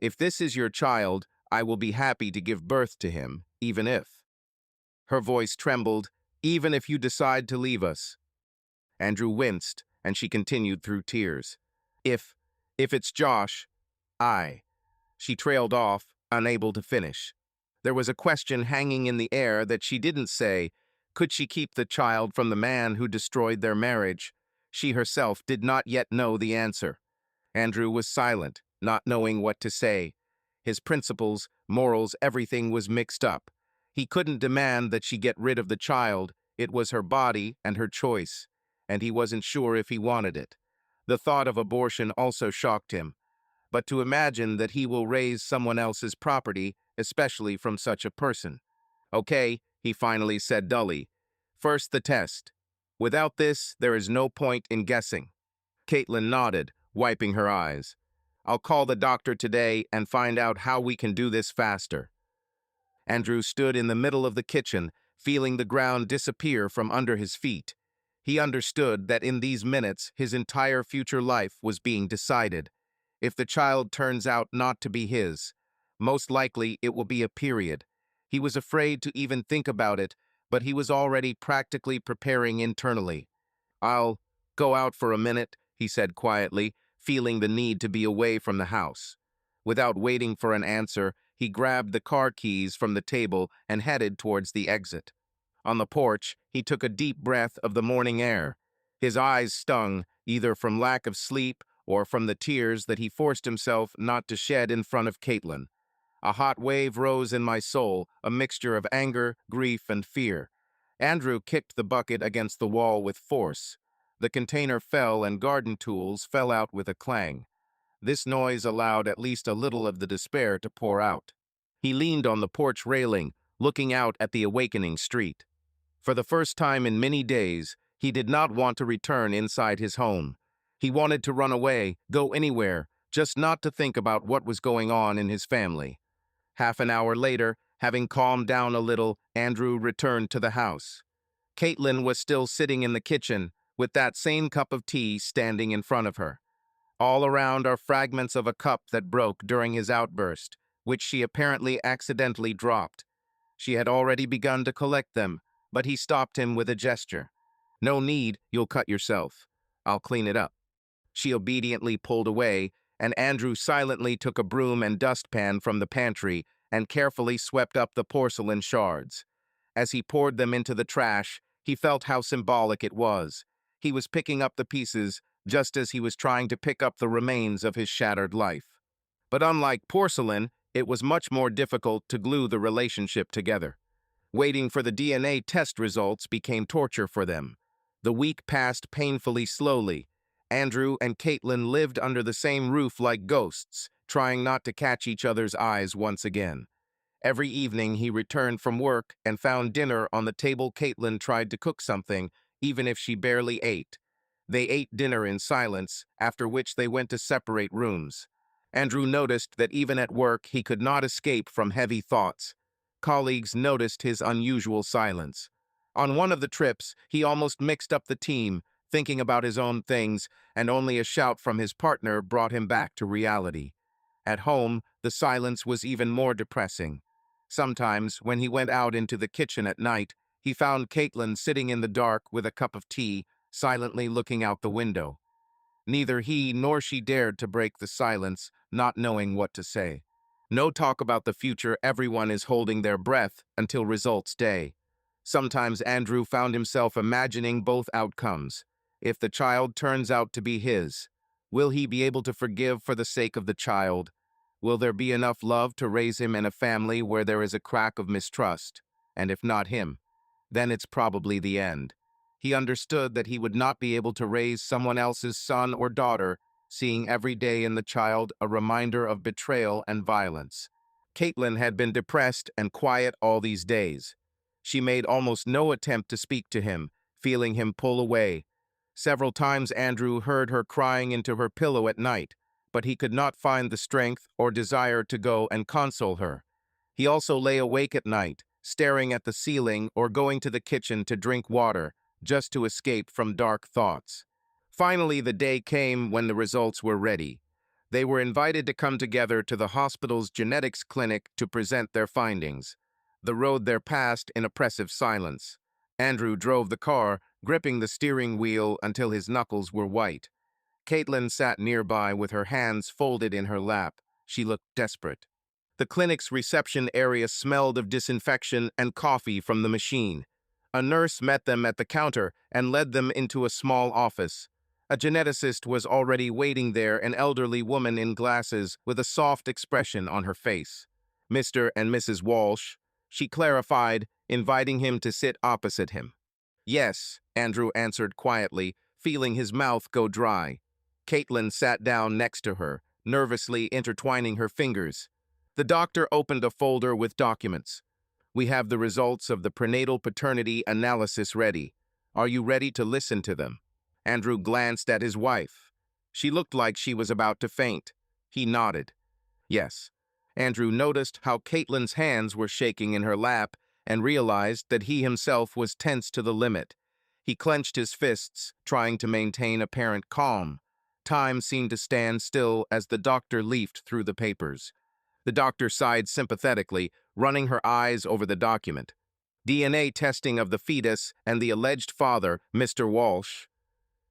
A: If this is your child, I will be happy to give birth to him, even if." Her voice trembled. "Even if you decide to leave us." Andrew winced, and she continued through tears. If it's Josh, I." She trailed off, unable to finish. There was a question hanging in the air that she didn't say. Could she keep the child from the man who destroyed their marriage? She herself did not yet know the answer. Andrew was silent, not knowing what to say. His principles, morals, everything was mixed up. He couldn't demand that she get rid of the child. It was her body and her choice, and he wasn't sure if he wanted it. The thought of abortion also shocked him. But to imagine that he will raise someone else's property, especially from such a person. "Okay," he finally said dully. "First the test. Without this, there is no point in guessing." Caitlin nodded, wiping her eyes. "I'll call the doctor today and find out how we can do this faster." Andrew stood in the middle of the kitchen, feeling the ground disappear from under his feet. He understood that in these minutes his entire future life was being decided. If the child turns out not to be his, most likely it will be a period. He was afraid to even think about it, but he was already practically preparing internally. "I'll go out for a minute," he said quietly, feeling the need to be away from the house. Without waiting for an answer, he grabbed the car keys from the table and headed towards the exit. On the porch, he took a deep breath of the morning air. His eyes stung, either from lack of sleep or from the tears that he forced himself not to shed in front of Caitlin. A hot wave rose in my soul, a mixture of anger, grief, and fear. Andrew kicked the bucket against the wall with force. The container fell and garden tools fell out with a clang. This noise allowed at least a little of the despair to pour out. He leaned on the porch railing, looking out at the awakening street. For the first time in many days, he did not want to return inside his home. He wanted to run away, go anywhere, just not to think about what was going on in his family. Half an hour later, having calmed down a little, Andrew returned to the house. Caitlin was still sitting in the kitchen, with that same cup of tea standing in front of her. All around are fragments of a cup that broke during his outburst, which she apparently accidentally dropped. She had already begun to collect them, but he stopped him with a gesture. "No need, you'll cut yourself. I'll clean it up." She obediently pulled away, and Andrew silently took a broom and dustpan from the pantry and carefully swept up the porcelain shards. As he poured them into the trash, he felt how symbolic it was. He was picking up the pieces, just as he was trying to pick up the remains of his shattered life. But unlike porcelain, it was much more difficult to glue the relationship together. Waiting for the DNA test results became torture for them. The week passed painfully slowly. Andrew and Caitlin lived under the same roof like ghosts, trying not to catch each other's eyes once again. Every evening he returned from work and found dinner on the table. Caitlin tried to cook something, even if she barely ate. They ate dinner in silence, after which they went to separate rooms. Andrew noticed that even at work he could not escape from heavy thoughts. Colleagues noticed his unusual silence. On one of the trips, he almost mixed up the team, thinking about his own things, and only a shout from his partner brought him back to reality. At home, the silence was even more depressing. Sometimes, when he went out into the kitchen at night, he found Caitlin sitting in the dark with a cup of tea, silently looking out the window. Neither he nor she dared to break the silence, not knowing what to say. No talk about the future, everyone is holding their breath until results day. Sometimes Andrew found himself imagining both outcomes. If the child turns out to be his, will he be able to forgive for the sake of the child? Will there be enough love to raise him in a family where there is a crack of mistrust? And if not him, then it's probably the end. He understood that he would not be able to raise someone else's son or daughter, seeing every day in the child a reminder of betrayal and violence. Caitlin had been depressed and quiet all these days. She made almost no attempt to speak to him, feeling him pull away. Several times Andrew heard her crying into her pillow at night, but he could not find the strength or desire to go and console her. He also lay awake at night, staring at the ceiling or going to the kitchen to drink water, just to escape from dark thoughts. Finally, the day came when the results were ready. They were invited to come together to the hospital's genetics clinic to present their findings. The road there passed in oppressive silence. Andrew drove the car, gripping the steering wheel until his knuckles were white. Caitlin sat nearby with her hands folded in her lap. She looked desperate. The clinic's reception area smelled of disinfection and coffee from the machine. A nurse met them at the counter and led them into a small office. A geneticist was already waiting there, an elderly woman in glasses with a soft expression on her face. Mr. and Mrs. Walsh, she clarified, inviting him to sit opposite him. Yes, Andrew answered quietly, feeling his mouth go dry. Caitlin sat down next to her, nervously intertwining her fingers. The doctor opened a folder with documents. We have the results of the prenatal paternity analysis ready. Are you ready to listen to them? Andrew glanced at his wife. She looked like she was about to faint. He nodded. Yes. Andrew noticed how Caitlin's hands were shaking in her lap and realized that he himself was tense to the limit. He clenched his fists, trying to maintain apparent calm. Time seemed to stand still as the doctor leafed through the papers. The doctor sighed sympathetically, running her eyes over the document. DNA testing of the fetus and the alleged father, Mr. Walsh.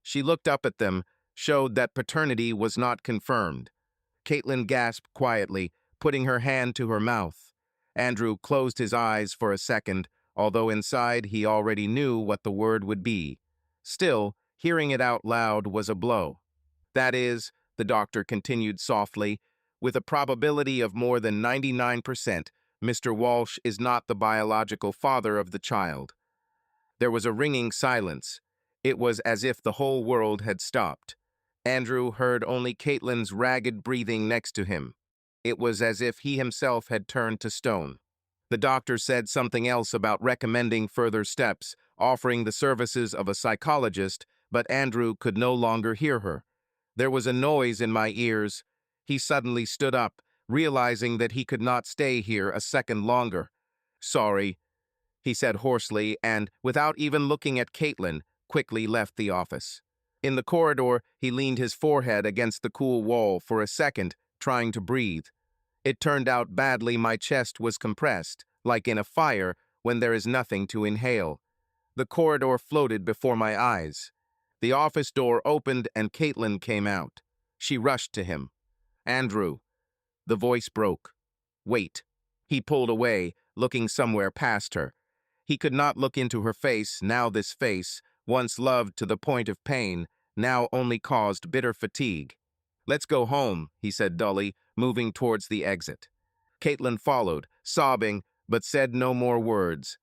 A: She looked up at them, showed that paternity was not confirmed. Caitlin gasped quietly, putting her hand to her mouth. Andrew closed his eyes for a second, although inside he already knew what the word would be. Still, hearing it out loud was a blow. That is, the doctor continued softly, with a probability of more than 99%, Mr. Walsh is not the biological father of the child. There was a ringing silence. It was as if the whole world had stopped. Andrew heard only Caitlin's ragged breathing next to him. It was as if he himself had turned to stone. The doctor said something else about recommending further steps, offering the services of a psychologist, but Andrew could no longer hear her. There was a noise in my ears. He suddenly stood up, realizing that he could not stay here a second longer. Sorry, he said hoarsely, and, without even looking at Caitlin, quickly left the office. In the corridor, he leaned his forehead against the cool wall for a second, trying to breathe. It turned out badly. My chest was compressed, like in a fire when there is nothing to inhale. The corridor floated before my eyes. The office door opened and Caitlin came out. She rushed to him. Andrew. The voice broke. Wait. He pulled away, looking somewhere past her. He could not look into her face, now this face, once loved to the point of pain, now only caused bitter fatigue. Let's go home, he said dully, moving towards the exit. Caitlin followed, sobbing, but said no more words.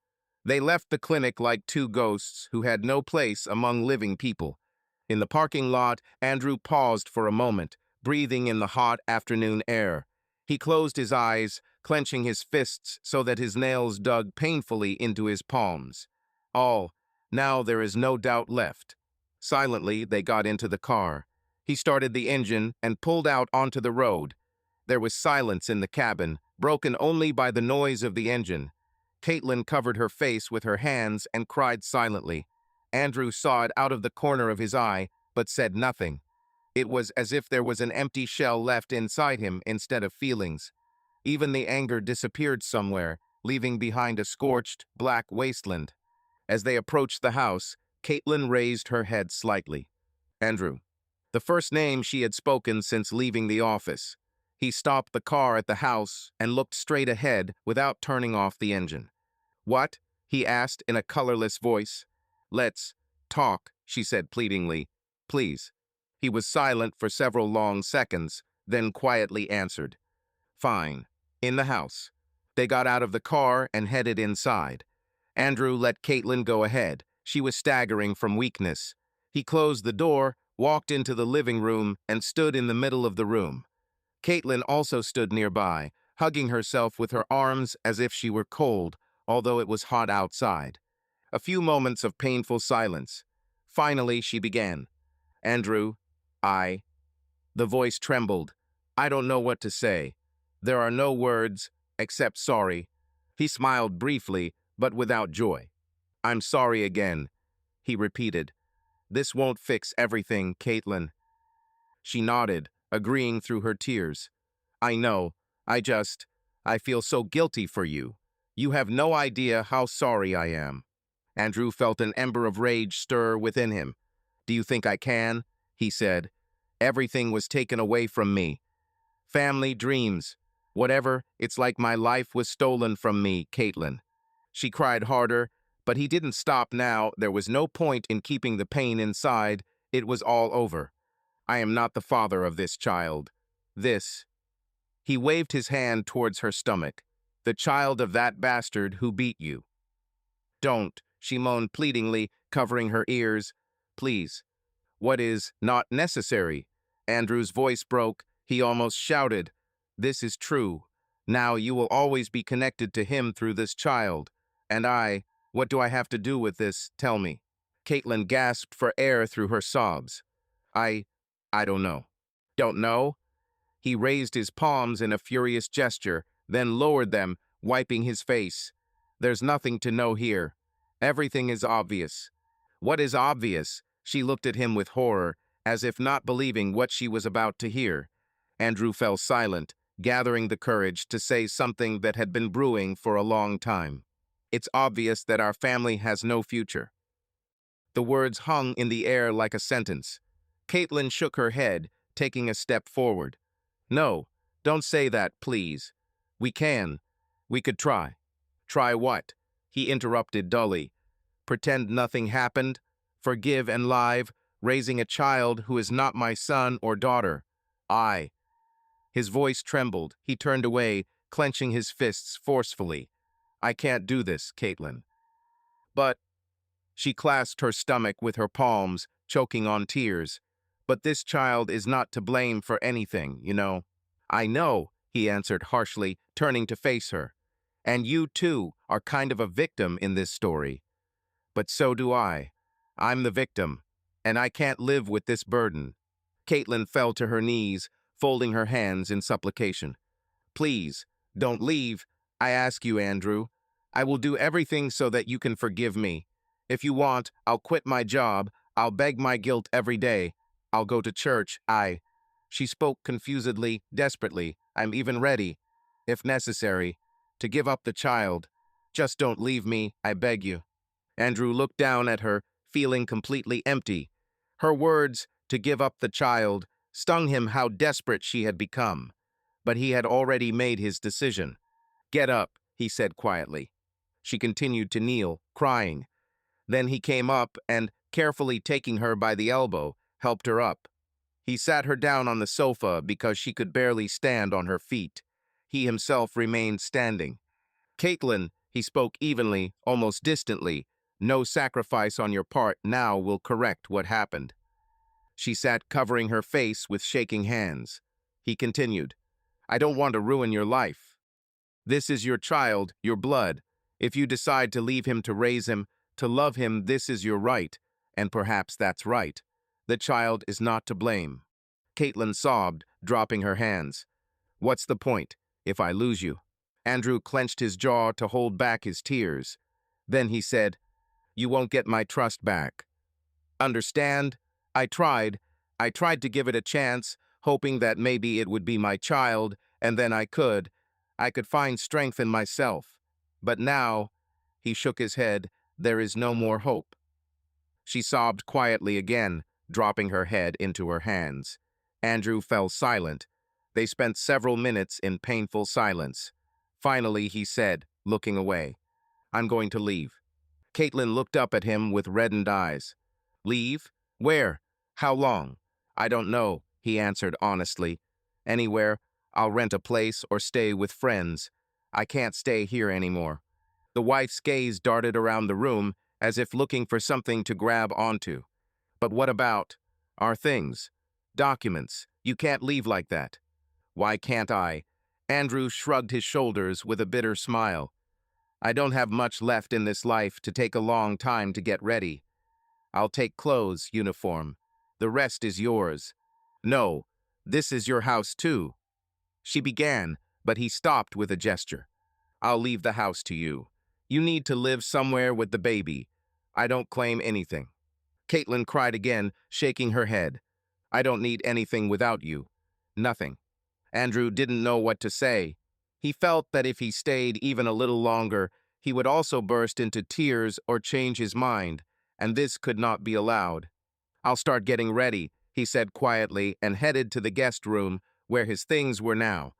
A: They left the clinic like two ghosts who had no place among living people. In the parking lot, Andrew paused for a moment, breathing in the hot afternoon air. He closed his eyes, clenching his fists so that his nails dug painfully into his palms. Now there is no doubt left. Silently, they got into the car. He started the engine and pulled out onto the road. There was silence in the cabin, broken only by the noise of the engine. Caitlin covered her face with her hands and cried silently. Andrew saw it out of the corner of his eye, but said nothing. It was as if there was an empty shell left inside him instead of feelings. Even the anger disappeared somewhere, leaving behind a scorched, black wasteland. As they approached the house, Caitlin raised her head slightly. Andrew. The first name she had spoken since leaving the office. He stopped the car at the house and looked straight ahead without turning off the engine. What? He asked in a colorless voice. Let's talk, she said pleadingly. Please. He was silent for several long seconds, then quietly answered. Fine. In the house. They got out of the car and headed inside. Andrew let Caitlin go ahead. She was staggering from weakness. He closed the door, walked into the living room, and stood in the middle of the room. Caitlin also stood nearby, hugging herself with her arms as if she were cold, although it was hot outside. A few moments of painful silence. Finally, she began. Andrew, The voice trembled. I don't know what to say. There are no words, except sorry. He smiled briefly, but without joy. I'm sorry again, he repeated. This won't fix everything, Caitlin. She nodded, agreeing through her tears. I know. I feel so guilty for you. You have no idea how sorry I am. Andrew felt an ember of rage stir within him. Do you think I can? He said. Everything was taken away from me. Family, dreams, whatever, it's like my life was stolen from me, Caitlin. She cried harder, but he didn't stop now. There was no point in keeping the pain inside. It was all over. I am not the father of this child. He waved his hand towards her stomach. The child of that bastard who beat you. Don't, she moaned pleadingly, covering her ears. Please. What is not necessary? Andrew's voice broke. He almost shouted. This is true. Now you will always be connected to him through this child. And what do I have to do with this? Tell me. Caitlin gasped for air through her sobs. I don't know. Don't know? He raised his palms in a furious gesture, then lowered them, wiping his face. There's nothing to know here. Everything is obvious. What is obvious? She looked at him with horror, as if not believing what she was about to hear. Andrew fell silent, gathering the courage to say something that had been brewing for a long time. It's obvious that our family has no future. The words hung in the air like a sentence. Caitlin shook her head, taking a step forward. No, don't say that, please. We could try. Try what? He interrupted dully. Pretend nothing happened? Forgive and live, raising a child who is not my son or daughter. His voice trembled. He turned away, clenching his fists forcefully. I can't do this, Caitlin. But, she clasped her stomach with her palms, choking on tears. But this child is not to blame for anything, you know. I know, he answered harshly, turning to face her. And you, too, are kind of a victim in this story. But so do I. I'm the victim, and I can't live with this burden. Caitlin fell to her knees, folding her hands in supplication. Please, don't leave. I ask you, Andrew. I will do everything so that you can forgive me. If you want, I'll quit my job. I'll beg my guilt every day. I'll go to church. She spoke confusedly, desperately. I'm even ready, if necessary, to give up the child. Just don't leave me, I beg you. Andrew looked down at her, feeling completely empty. Her words, to give up the child, stung him how desperate she had become. But he had already made his decision. Get up, he said quietly. She continued to kneel, crying. Then he came up and, carefully taking her by the elbow, helped her up. He sat her down on the sofa because she could barely stand on her feet. He himself remained standing. Caitlin, he spoke evenly, almost distantly. No sacrifice on your part now will correct what happened. She sat covering her face with shaking hands. He continued, I don't want to ruin your life. This is your child, your blood. If you decide to leave him to raise him, to love him, this is your right, and perhaps that's right. The child is not to blame. Caitlin sobbed, dropping her hands. What's the point, if I lose you? Andrew clenched his jaw to hold back his tears. Then he said, "You won't get my trust back. Understand? I tried. I tried to give it a chance, hoping that maybe it would be my child, and then I could find strength in myself. But now," he shook his head, "there is no more hope." She sobbed quietly again, dropping her head into her hands. Andrew fell silent. They spent several minutes in painful silence. Finally, he said, looking away, "I'm going to leave." Caitlin looked up at him with reddened eyes. "Leave? Where? How long?" "I don't know," he answered honestly. "Anywhere. I'll rent a place or stay with friends. I can't stay here anymore." The wife's gaze darted around the room as if looking for something to grab onto. "But what about our things? Documents. You can't leave like that." "Why can't I?" Andrew shrugged his shoulders with a bitter smile. "I don't have much left in this life to take a long time to get ready. I'll take clothes, uniform. The rest is yours." "No, this is your house too." She began, but he stopped with a gesture. "I'll leave the house to you. You need to live somewhere with the baby. I don't claim anything." Caitlin cried again, shaking her head. "I don't need anything without you. Nothing." Andrew didn't know what to say. He felt that if he stayed even a little longer, he would also burst into tears or change his mind, and this could not be allowed. "I'll start getting ready," he said quietly, and headed to the guest room where his things were now.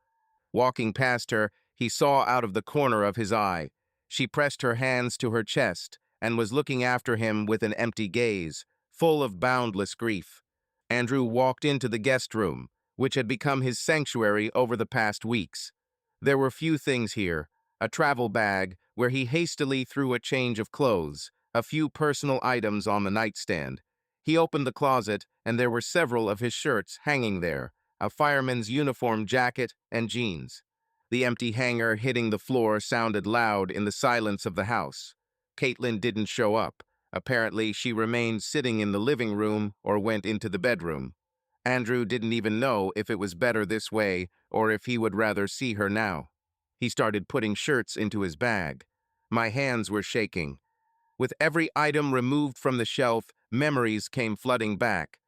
A: Walking past her, he saw out of the corner of his eye. She pressed her hands to her chest and was looking after him with an empty gaze, full of boundless grief. Andrew walked into the guest room, which had become his sanctuary over the past weeks. There were few things here: a travel bag, where he hastily threw a change of clothes, a few personal items on the nightstand. He opened the closet, and there were several of his shirts hanging there, a fireman's uniform jacket and jeans. The empty hanger hitting the floor sounded loud in the silence of the house. Caitlin didn't show up. Apparently, she remained sitting in the living room or went into the bedroom. Andrew didn't even know if it was better this way or if he would rather see her now. He started putting shirts into his bag. My hands were shaking. With every item removed from the shelf, memories came flooding back.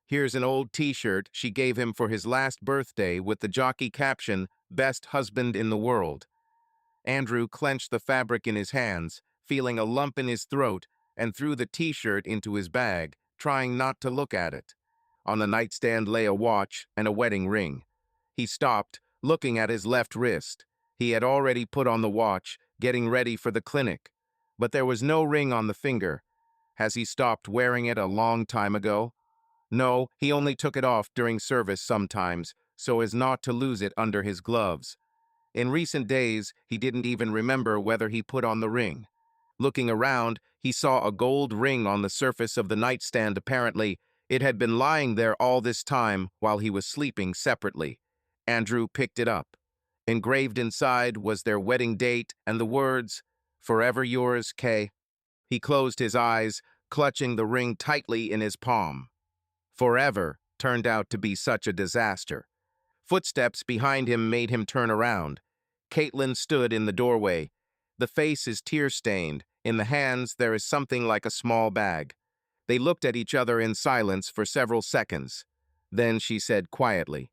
A: Here's an old t-shirt she gave him for his last birthday with the jockey caption, "Best husband in the world." Andrew clenched the fabric in his hands, feeling a lump in his throat, and threw the t-shirt into his bag, trying not to look at it. On the nightstand lay a watch and a wedding ring. He stopped, looking at his left wrist. He had already put on the watch, getting ready for the clinic. But there was no ring on the finger. Has he stopped wearing it a long time ago? No, he only took it off during service sometimes, so as not to lose it under his gloves. In recent days, he didn't even remember whether he put on the ring. Looking around, he saw a gold ring on the surface of the nightstand. Apparently, it had been lying there all this time while he was sleeping separately. Andrew picked it up. Engraved inside was their wedding date and the words, "Forever yours, Kay." He closed his eyes, clutching the ring tightly in his palm. Forever turned out to be such a disaster. Footsteps behind him made him turn around. Caitlin stood in the doorway. The face is tear-stained. In the hands, there is something like a small bag. They looked at each other in silence for several seconds. Then she said quietly,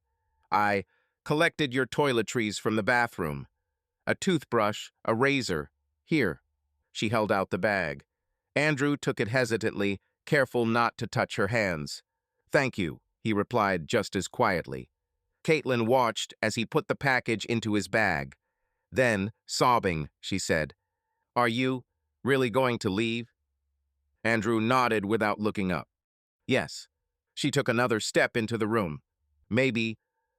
A: "I collected your toiletries from the bathroom. A toothbrush, a razor. Here." She held out the bag. Andrew took it hesitantly, careful not to touch her hands. "Thank you," he replied just as quietly. Caitlin watched as he put the package into his bag. Then, sobbing, she said, "Are you really going to leave?" Andrew nodded without looking up. "Yes." She took another step into the room. Maybe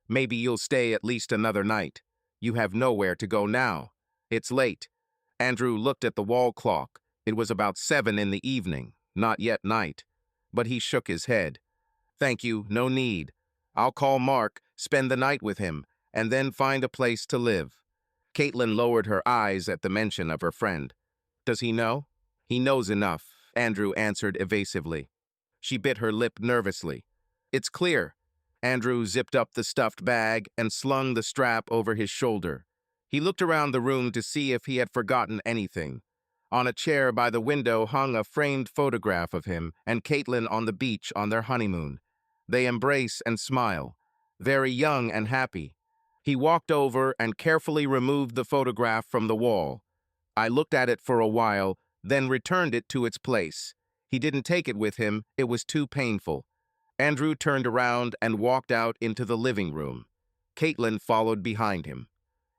A: you'll stay at least another night. You have nowhere to go now. It's late." Andrew looked at the wall clock. It was about 7 in the evening, not yet night. But he shook his head. "Thank you, no need. I'll call Mark, spend the night with him, and then find a place to live." Caitlin lowered her eyes at the mention of her friend. "Does he know?" "He knows enough," Andrew answered evasively. She bit her lip nervously. "It's clear." Andrew zipped up the stuffed bag and slung the strap over his shoulder. He looked around the room to see if he had forgotten anything. On a chair by the window hung a framed photograph of him and Caitlin on the beach on their honeymoon. They embrace and smile, very young and happy. He walked over and carefully removed the photograph from the wall. I looked at it for a while, then returned it to its place. He didn't take it with him, it was too painful. Andrew turned around and walked out into the living room. Caitlin followed behind him.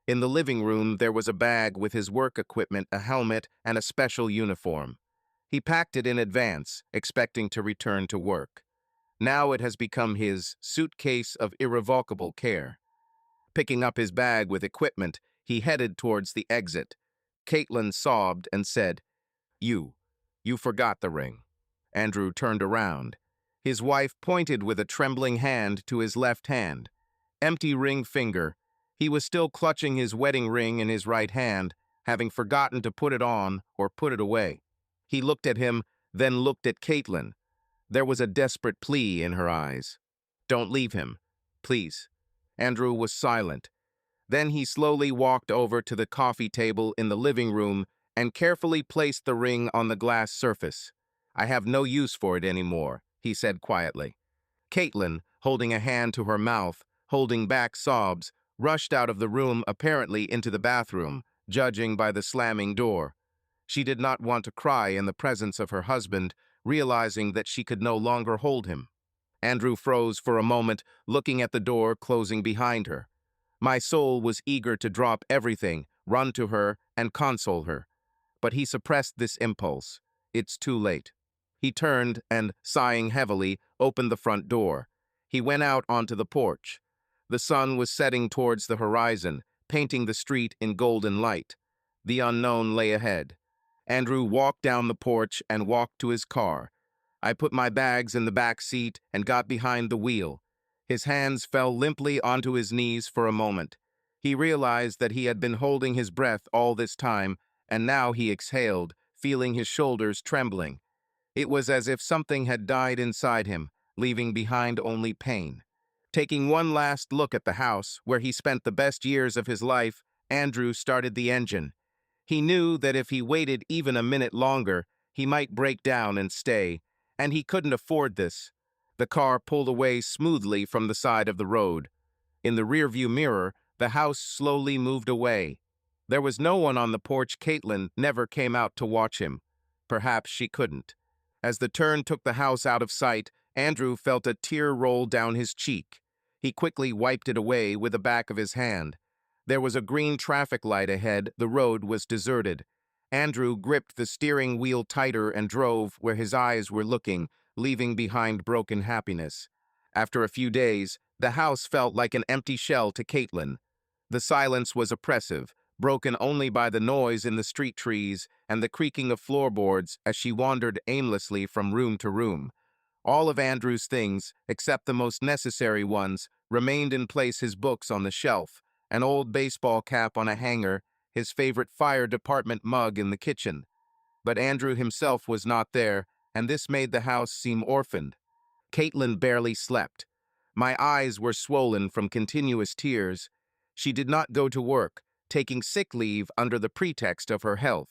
A: In the living room, there was a bag with his work equipment, a helmet, and a special uniform. He packed it in advance, expecting to return to work. Now it has become his suitcase of irrevocable care. Picking up his bag with equipment, he headed towards the exit. Caitlin sobbed and said, You forgot the ring." Andrew turned around. His wife pointed with a trembling hand to his left hand. Empty ring finger. He was still clutching his wedding ring in his right hand, having forgotten to put it on or put it away. He looked at him, then looked at Caitlin. There was a desperate plea in her eyes. "Don't leave him, please." Andrew was silent. Then he slowly walked over to the coffee table in the living room and carefully placed the ring on the glass surface. "I have no use for it anymore," he said quietly. Caitlin, holding a hand to her mouth, holding back sobs, rushed out of the room, apparently into the bathroom, judging by the slamming door. She did not want to cry in the presence of her husband, realizing that she could no longer hold him. Andrew froze for a moment, looking at the door closing behind her. My soul was eager to drop everything, run to her, and console her. But he suppressed this impulse. It's too late. He turned and, sighing heavily, opened the front door. He went out onto the porch. The sun was setting towards the horizon, painting the street in golden light. The unknown lay ahead. Andrew walked down the porch and walked to his car. I put my bags in the back seat and got behind the wheel. His hands fell limply onto his knees for a moment. He realized that he had been holding his breath all this time, and now he exhaled, feeling his shoulders trembling. It was as if something had died inside him, leaving behind only pain. Taking one last look at the house, where he spent the best years of his life, Andrew started the engine. He knew that if he waited even a minute longer, he might break down and stay, and he couldn't afford this. The car pulled away smoothly from the side of the road. In the rearview mirror, the house slowly moved away. There was no one on the porch. Caitlin never came out to watch him. Perhaps she couldn't. As the turn took the house out of sight, Andrew felt a tear roll down his cheek. He quickly wiped it away with the back of his hand. There was a green traffic light ahead. The road was deserted. Andrew gripped the steering wheel tighter and drove where his eyes were looking, leaving behind broken happiness. After a few days, the house felt like an empty shell to Caitlin. The silence was oppressive, broken only by the noise in the street trees and the creaking of floorboards as she wandered aimlessly from room to room. All of Andrew's things, except the most necessary ones, remained in place: his books on the shelf, an old baseball cap on a hanger, his favorite fire department mug in the kitchen. But Andrew himself was not there, and this made the house seem orphaned. Caitlin barely slept. My eyes were swollen from continuous tears. She did not go to work, taking sick leave under the pretext of her health.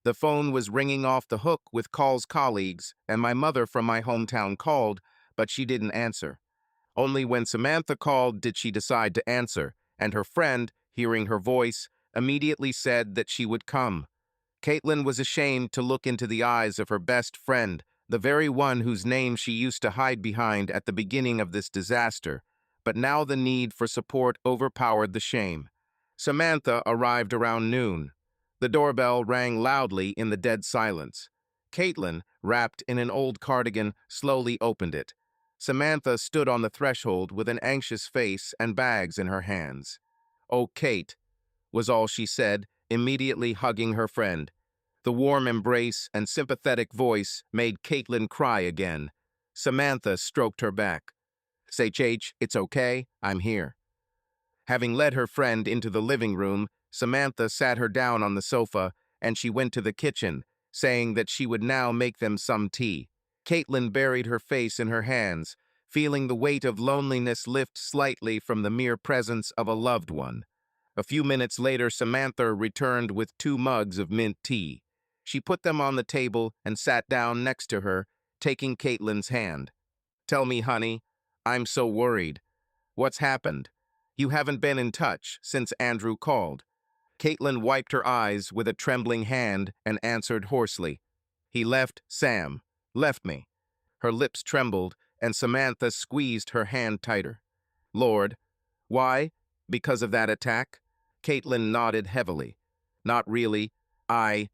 A: The phone was ringing off the hook with calls. Colleagues and my mother from my hometown called, but she didn't answer. Only when Samantha called did she decide to answer, and her friend, hearing her voice, immediately said that she would come. Caitlin was ashamed to look into the eyes of her best friend, the very one whose name she used to hide behind at the beginning of this disaster, but now the need for support overpowered the shame. Samantha arrived around noon. The doorbell rang loudly in the dead silence. Caitlin, wrapped in an old cardigan, slowly opened it. Samantha stood on the threshold with an anxious face and bags in her hands. "Oh, Kate," was all she said, immediately hugging her friend. The warm embrace and sympathetic voice made Caitlin cry again. Samantha stroked her back. "Say, Chach, it's okay, I'm here." Having led her friend into the living room, Samantha sat her down on the sofa, and she went to the kitchen, saying that she would now make them some tea. Caitlin buried her face in her hands, feeling the weight of loneliness lift slightly from the mere presence of a loved one. A few minutes later, Samantha returned with 2 mugs of mint tea. She put them on the table and sat down next to her, taking Caitlin's hand. "Tell me, honey, I'm so worried. What's happened? You haven't been in touch since Andrew called." Caitlin wiped her eyes with a trembling hand and answered hoarsely, "He left, Sam. Left me." Her lips trembled, and Samantha squeezed her hand tighter. "Lord, why? Because of that attack?" Caitlin nodded heavily. "Not really. I—"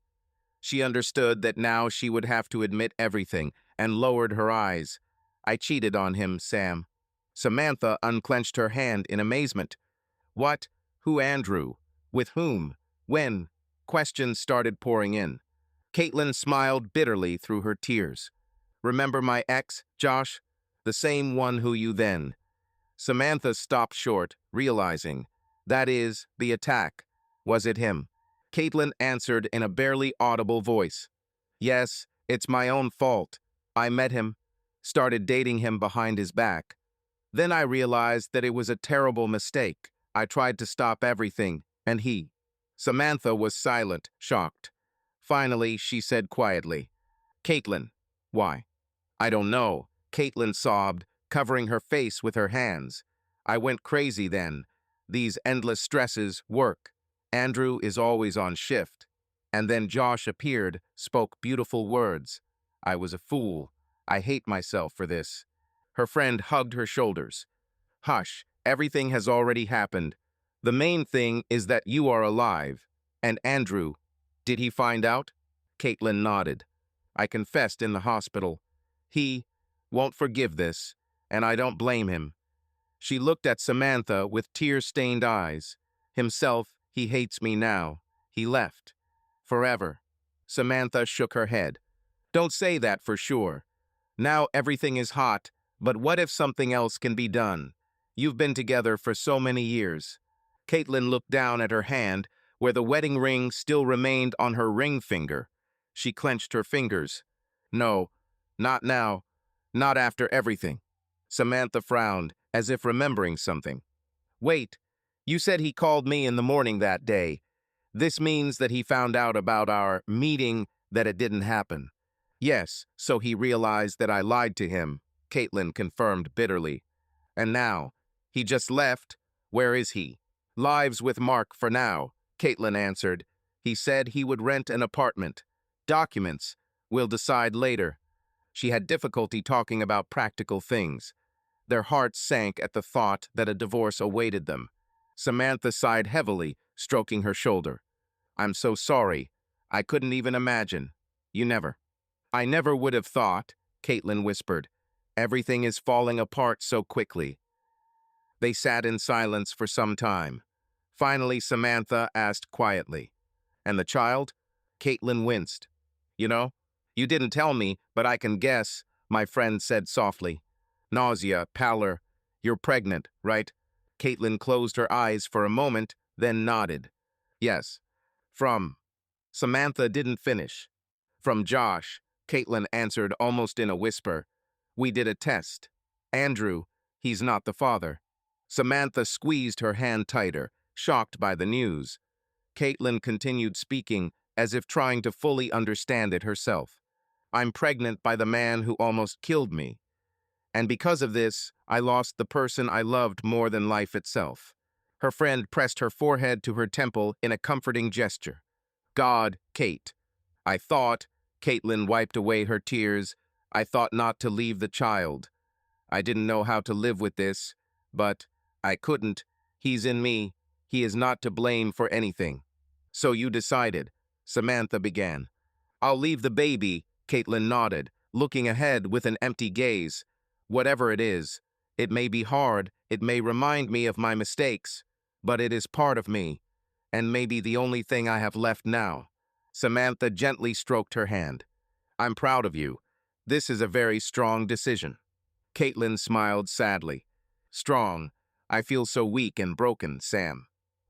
A: She understood that now she would have to admit everything, and lowered her eyes. "I cheated on him, Sam." Samantha unclenched her hand in amazement. "What? Who, Andrew? With whom? When?" Questions started pouring in. Caitlin smiled bitterly through her tears. "Remember my ex, Josh? The same one who you then—" Samantha stopped short, realizing. "That is, the attack. Was it him?" Caitlin answered in a barely audible voice. "Yes, it's my own fault. I met him, started dating him behind his back. Then I realized that it was a terrible mistake. I tried to stop everything, and he—" Samantha was silent, shocked. Finally, she said quietly, "Caitlin, why?" "I don't know," Caitlin sobbed, covering her face with her hands. "I went crazy then. These endless stresses, work. Andrew is always on shift. And then Josh appeared, spoke beautiful words. I was a fool. I hate myself for this." Her friend hugged her shoulders. "Hush, everything has already happened. The main thing is that you are alive. And Andrew, did he find out?" Caitlin nodded. "I confessed in the hospital. He won't forgive this, and I don't blame him." She looked at Samantha with tear-stained eyes. "Himself, he hates me now. He left. Forever." Samantha shook her head. "Don't say that for sure. Now everything is hot, but what if something else can be done? You've been together for so many years." Caitlin looked down at her hand, where the wedding ring still remained on her ring finger. She clenched her fingers. "No, not now. Not after everything." Samantha frowned, as if remembering something. "Wait, you said he called me in the morning that day. This means that he found out about our meeting, that it didn't happen." "Yes, so he realized that I lied to him," Caitlin confirmed bitterly. "And now, he just left. Where is he?" "Lives with Mark for now," Caitlin answered. "He said he would rent an apartment. Documents. We'll decide later." She had difficulty talking about practical things. Their hearts sank at the thought that a divorce awaited them. Samantha sighed heavily, stroking her shoulder. "I'm so sorry. I couldn't even imagine. You never—" "I never would have thought," Caitlin whispered. "Everything is falling apart so quickly." They sat in silence for some time. Finally, Samantha asked quietly, "And the child?" Caitlin winced. "You know, you didn't tell me, but I can guess," my friend said softly. "Nausea, pallor. You're pregnant, right?" Caitlin closed her eyes for a moment, then nodded. "Yes. From—" Samantha didn't finish. "From Josh," Caitlin answered almost in a whisper. "We did a test. Andrew, he's not the father." Samantha squeezed her hand tighter, shocked by the news. Caitlin continued speaking, as if trying to fully understand it herself. "I'm pregnant by the man who almost killed me. And because of this, I lost the person I loved more than life itself." Her friend pressed her forehead to her temple in a comforting gesture. "God, Kate. I thought," Caitlin wiped away her tears, "I thought not to leave the child. I didn't know how to live with this, but I couldn't. He's in me. He is not to blame for anything." "So you decided," Samantha began. "I'll leave the baby," Caitlin nodded, looking ahead with an empty gaze. "Whatever it is, it may be hard, it may remind me of my mistakes, but it is part of me, and maybe the only thing I have left now." Samantha gently stroked her hand. "I'm proud of you. This is a very strong decision." Caitlin smiled sadly. "Strong. I feel so weak and broken, Sam."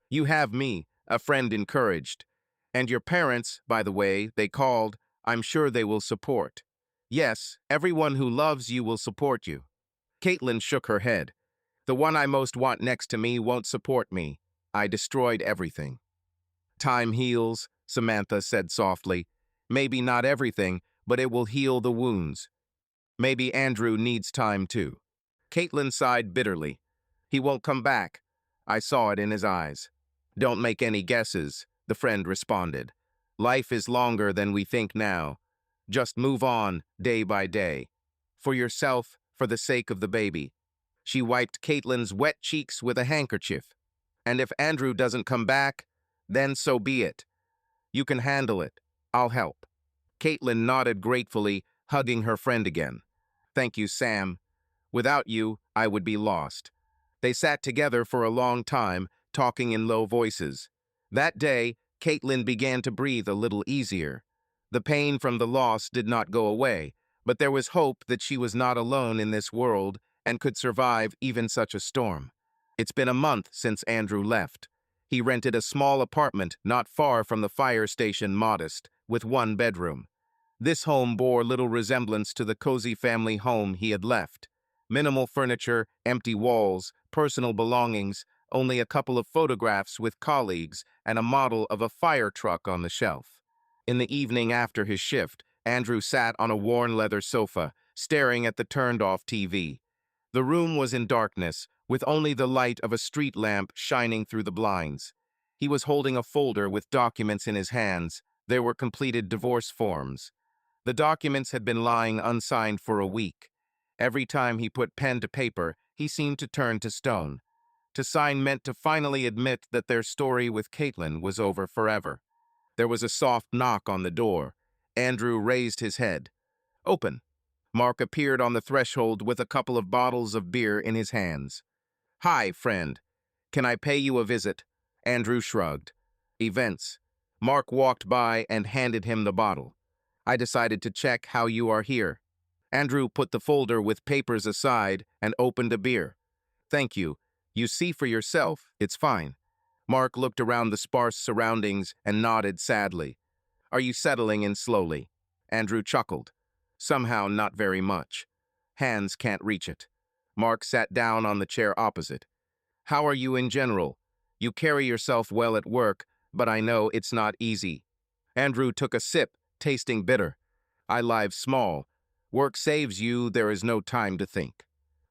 A: "You have me," a friend encouraged. "And your parents, by the way, they called. I'm sure they will support." "Yes, everyone who loves you will support you." Caitlin shook her head. "The one I most want next to me won't support me. I destroyed everything. Time heals, Samantha said softly. Maybe not everything, but it will heal the wounds. Maybe Andrew needs time too. Caitlin sighed bitterly. He won't come back. I saw it in his eyes. Don't make any guesses, the friend responded. Life is longer than we think now. Just move on, day by day. For yourself, for the sake of the baby. She wiped Caitlin's wet cheeks with a handkerchief. And if Andrew doesn't come back, then so be it. You can handle it. I'll help. Caitlin nodded gratefully, hugging her friend again. Thank you, Sam. Without you, I would be lost. They sat together for a long time, talking in low voices. That day, Caitlin began to breathe a little easier. The pain from the loss did not go away, but there was hope that she was not alone in this world and could survive even such a storm. It's been a month since Andrew left. He rented a small apartment not far from the fire station Modest, with one bedroom. This home bore little resemblance to the cozy family home he had left. Minimal furniture, empty walls, personal belongings, only a couple of photographs with colleagues, and a model of a fire truck on the shelf. In the evening after his shift, Andrew sat on a worn leather sofa, staring at the turned-off TV. The room was in darkness, with only the light of a street lamp shining through the blinds. He was holding a folder with documents in his hands. There were completed divorce forms. The documents had been lying unsigned for a week. Every time he put pen to paper, he seemed to turn to stone. To sign meant to finally admit that their story with Caitlin was over forever. There was a soft knock on the door. Andrew raised his head. Open. Mark appeared on the threshold with a couple of bottles of beer in his hands. Hi, friend. Can I pay you a visit? Andrew shrugged. Events. Mark walked by and handed him the bottle. I decided to check how you are here. Andrew put the folder with papers aside and opened a beer. Thank you. You see for yourself, it's fine. Mark looked around the sparse surroundings and nodded sadly. Are you settling in slowly? Andrew chuckled. Somehow not very much. Hands can't reach it. Mark sat down on the chair opposite. How are you in general? You carry yourself well at work, but I know it's not easy. Andrew took a sip, tasting bitter. I live small. Work saves you, there is no time to think.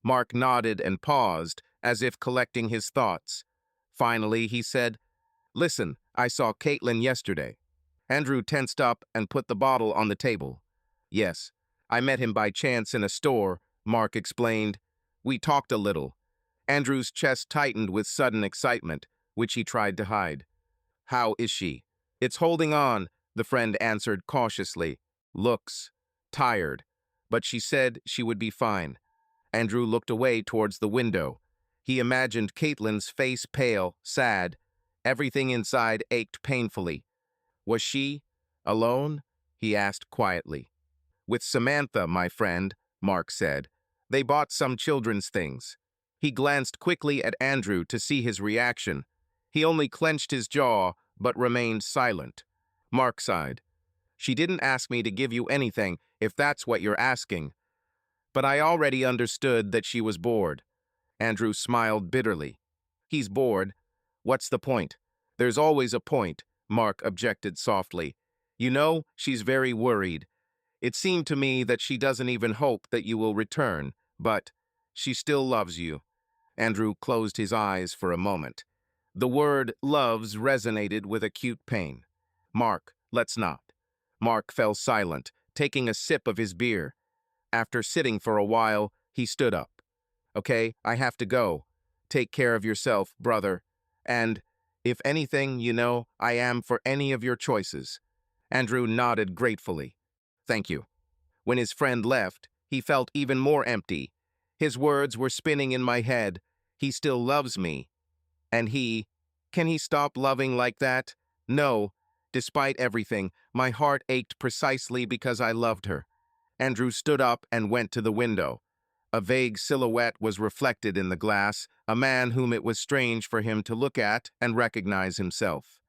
A: Mark nodded and paused, as if collecting his thoughts. Finally, he said, Listen, I saw Caitlin yesterday. Andrew tensed up and put the bottle on the table. Yes, I met him by chance in a store, Mark explained. We talked a little. Andrew's chest tightened with sudden excitement, which he tried to hide. How is she? It's holding on, the friend answered cautiously. Looks tired, but she said she would be fine. Andrew looked away towards the window. He imagined Caitlin's face pale, sad. Everything inside ached painfully. Was she alone? He asked quietly. With Samantha, my friend, Mark said. They bought some children's things. He glanced quickly at Andrew to see his reaction. He only clenched his jaw, but remained silent. Mark sighed. She didn't ask me to give you anything, if that's what you're asking. But I already understood that she was bored. Andrew smiled bitterly. He's bored. What's the point? There's always a point, Mark objected softly. You know, she's very worried. It seemed to me that she doesn't even hope that you will return, but she still loves you. Andrew closed his eyes for a moment. The word loves resonated with acute pain. Mark, let's not. Mark fell silent, taking a sip of his beer. After sitting for a while, he stood up. Okay, I have to go. Take care of yourself, brother. And, if anything, you know, I am for any of your choices. Andrew nodded gratefully. Thank you. When his friend left, he felt even more empty. His words were spinning in my head. He still loves me. And can he stop loving like that? No. Despite everything, my heart ached precisely because I loved her. Andrew stood up and went to the window. A vague silhouette was reflected in the glass, a man whom it was strange for him to look at and recognize himself.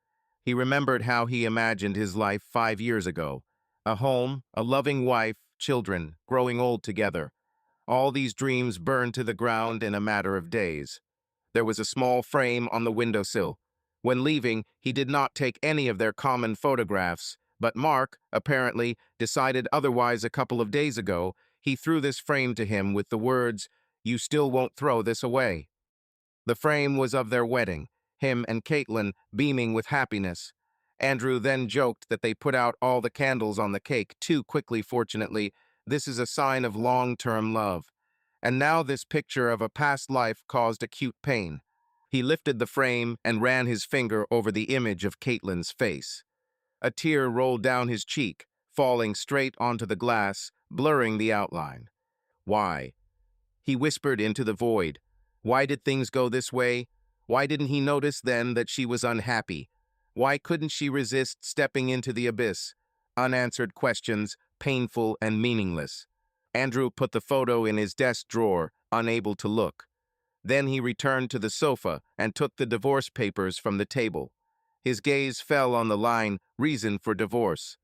A: He remembered how he imagined his life 5 years ago. A home, a loving wife, children, growing old together. All these dreams burned to the ground in a matter of days. There was a small frame on the windowsill. When leaving, he did not take any of their common photographs, but Mark, apparently, decided otherwise a couple of days ago. He threw this frame to him with the words, "You still won't throw this away." The frame was of their wedding, him and Caitlin beaming with happiness. Andrew then joked that they put out all the candles on the cake too quickly, fortunately. This is a sign of long-term love. And now this picture of a past life caused acute pain. He lifted the frame and ran his finger over the image of Caitlin's face. A tear rolled down his cheek, falling straight onto the glass, blurring the outline. Why? He whispered into the void. Why did things go this way? Why didn't he notice then that she was unhappy? Why couldn't she resist stepping into the abyss? Unanswered questions, painful and meaningless. Andrew put the photo in his desk drawer, unable to look. Then he returned to the sofa and took the divorce papers from the table. His gaze fell on the line, "Reason for divorce."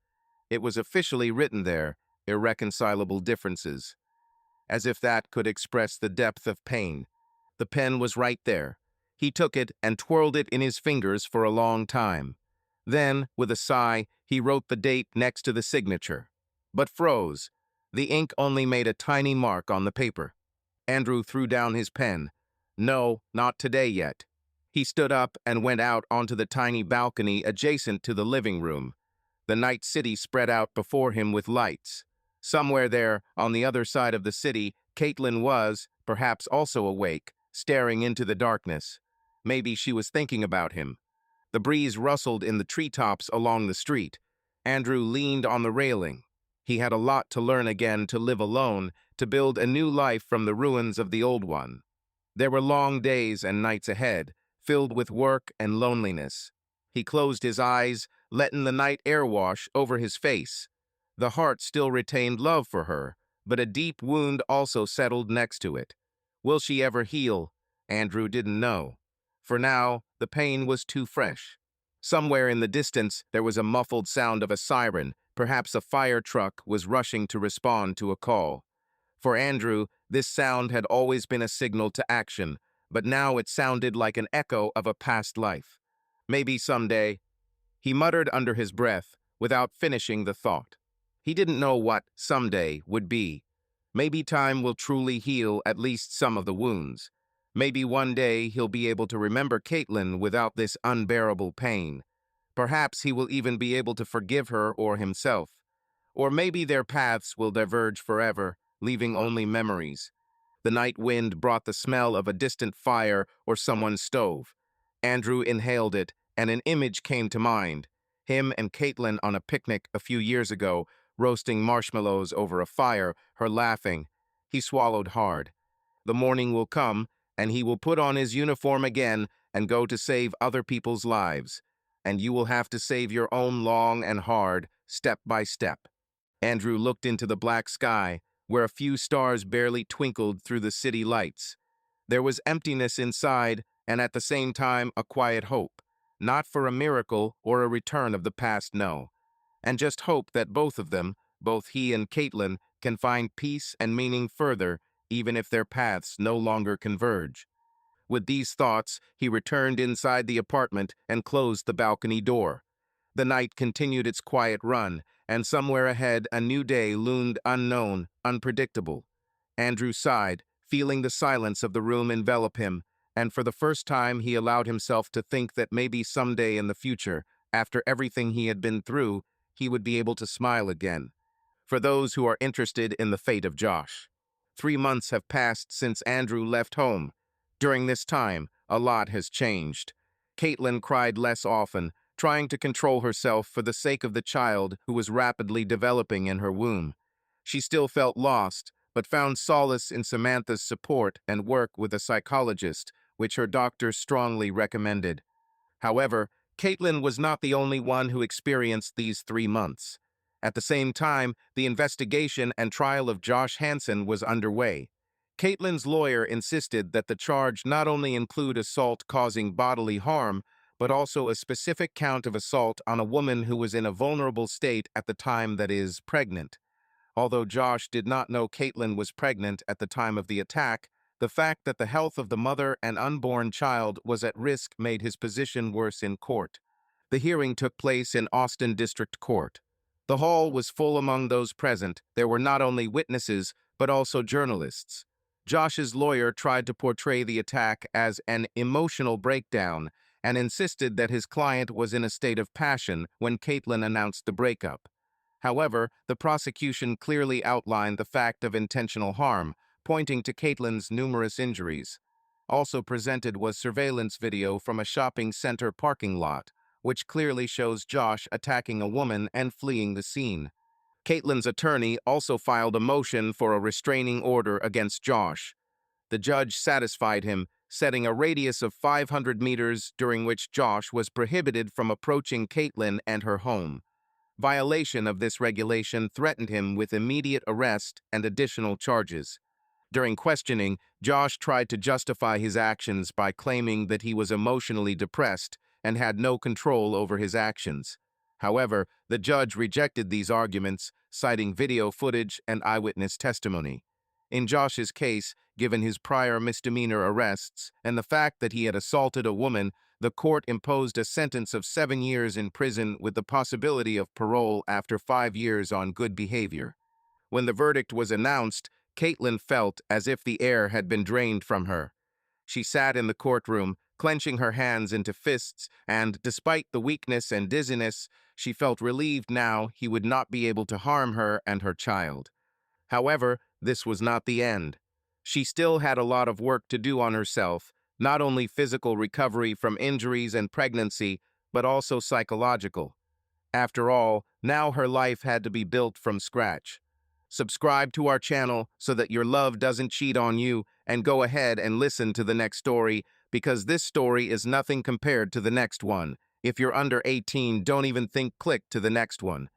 A: It was officially written there, "Irreconcilable differences." As if that could express the depth of pain. The pen was right there. He took it and twirled it in his fingers for a long time. Then, with a sigh, he wrote the date next to the signature, but froze. The ink only made a tiny mark on the paper. Andrew threw down his pen. No, not today yet. He stood up and went out onto the tiny balcony adjacent to the living room. The night city spread out before him with lights. Somewhere there, on the other side of the city, Caitlin was, perhaps also awake, staring into the darkness. Maybe she was thinking about him. The breeze rustled in the treetops along the street. Andrew leaned on the railing. He had a lot to learn again, to live alone, to build a new life from the ruins of the old one. There were long days and nights ahead, filled with work and loneliness. He closed his eyes, letting the night air wash over his face. The heart still retained love for her, but a deep wound also settled next to it. Will she ever heal? Andrew didn't know. For now, the pain was too fresh. Somewhere in the distance, there was a muffled sound of a siren. Perhaps a fire truck was rushing to respond to a call. For Andrew, this sound had always been a signal to action, but now it sounded like an echo of a past life. Maybe someday, he muttered under his breath, without finishing the thought. He didn't know what someday would be. Maybe time will truly heal at least some of the wounds. Maybe one day he'll be able to remember Caitlin without this unbearable pain. Perhaps he will even be able to forgive her or himself. Or maybe their paths will diverge forever, leaving only memories. The night wind brought the smell of a distant fire or someone's stove. Andrew inhaled it, and an image came to mind. Him and Caitlin on a picnic a few years ago, roasting marshmallows over a fire, her laughing. He swallowed hard. The morning will come, and he will put on his uniform again and go to save other people's lives. And you will have to save your own long and hard, step by step. Andrew looked into the black sky, where a few stars barely twinkled through the city lights. There was emptiness inside, and at the same time a quiet hope. Not for a miracle or a return of the past, no. And just hope that both of them, both he and Caitlin, can find peace and meaning further, even if their paths no longer converge. With these thoughts, he returned inside the apartment and closed the balcony door. The night continued its quiet run, and somewhere ahead a new day loomed, unknown, unpredictable. Andrew sighed, feeling the silence of the room envelop him, and for the first time he allowed himself to think that maybe someday in the future, after everything he had been through, he would be able to smile again. For those who are interested in the fate of Josh. 3 months have passed since Andrew left home. During this time, a lot has changed. Caitlin cried less often, trying to control herself for the sake of the child who was rapidly developing in her womb. She still felt lost, but found solace in Samantha's support and work with a psychologist, which her doctor strongly recommended. However, Caitlin was not the only one who experienced these 3 months. At the same time, the investigation and trial of Josh Hansen was underway. Caitlin's lawyer insisted that the charge not only include assault causing bodily harm, but also a specific count of assault on a woman who was in a vulnerable state at the time, that is, pregnant. Although Josh did not know Caitlin was pregnant at the time of the attack, The fact that the health of the mother and unborn child was at risk made his position worse in court. The hearing took place in Austin District Court. The hall was full among those present. There were not only witnesses, but also journalists. Josh's lawyer tried to portray the attack as an emotional breakdown and insisted that his client was in a state of passion when Caitlin announced the breakup. However, the prosecution clearly outlined the fact of intentional harm, pointing to Caitlin's numerous injuries. Also presented was surveillance video from a shopping center parking lot, which clearly shows Josh attacking a woman and fleeing the scene. Caitlin's attorney also filed a motion for a restraining order against Josh. The judge satisfied him, setting a radius of 500 meters during which Josh was prohibited from approaching Caitlin and her home. Violation of this regulation threatened him with immediate arrest and additional charges. During questioning, Josh tried to justify his actions by claiming that he was emotionally depressed and had no control over his actions. However, the judge rejected these arguments, citing video footage and eyewitness testimony. In Josh's case, given his prior misdemeanor arrests and the fact that he had assaulted a woman, the court imposed a sentence of 7 years in prison with the possibility of parole after 5 years on good behavior. When the verdict was announced, Caitlin felt as if the air had been drained from her. She sat in the courtroom, clenching her hands into fists, and, despite the weakness and dizziness, she felt relieved now he would not be able to harm her and her child. However, this was not the end. She still had a lot of work to do on herself, not only physical recovery from injuries and pregnancy, but also psychological. After all, now her life had to be built from scratch. Subscribe to our channel so that your love doesn't cheat on you, and go ahead and listen to the next story, because this story is nothing compared to the next one. If you're under 18, don't even click to the next one.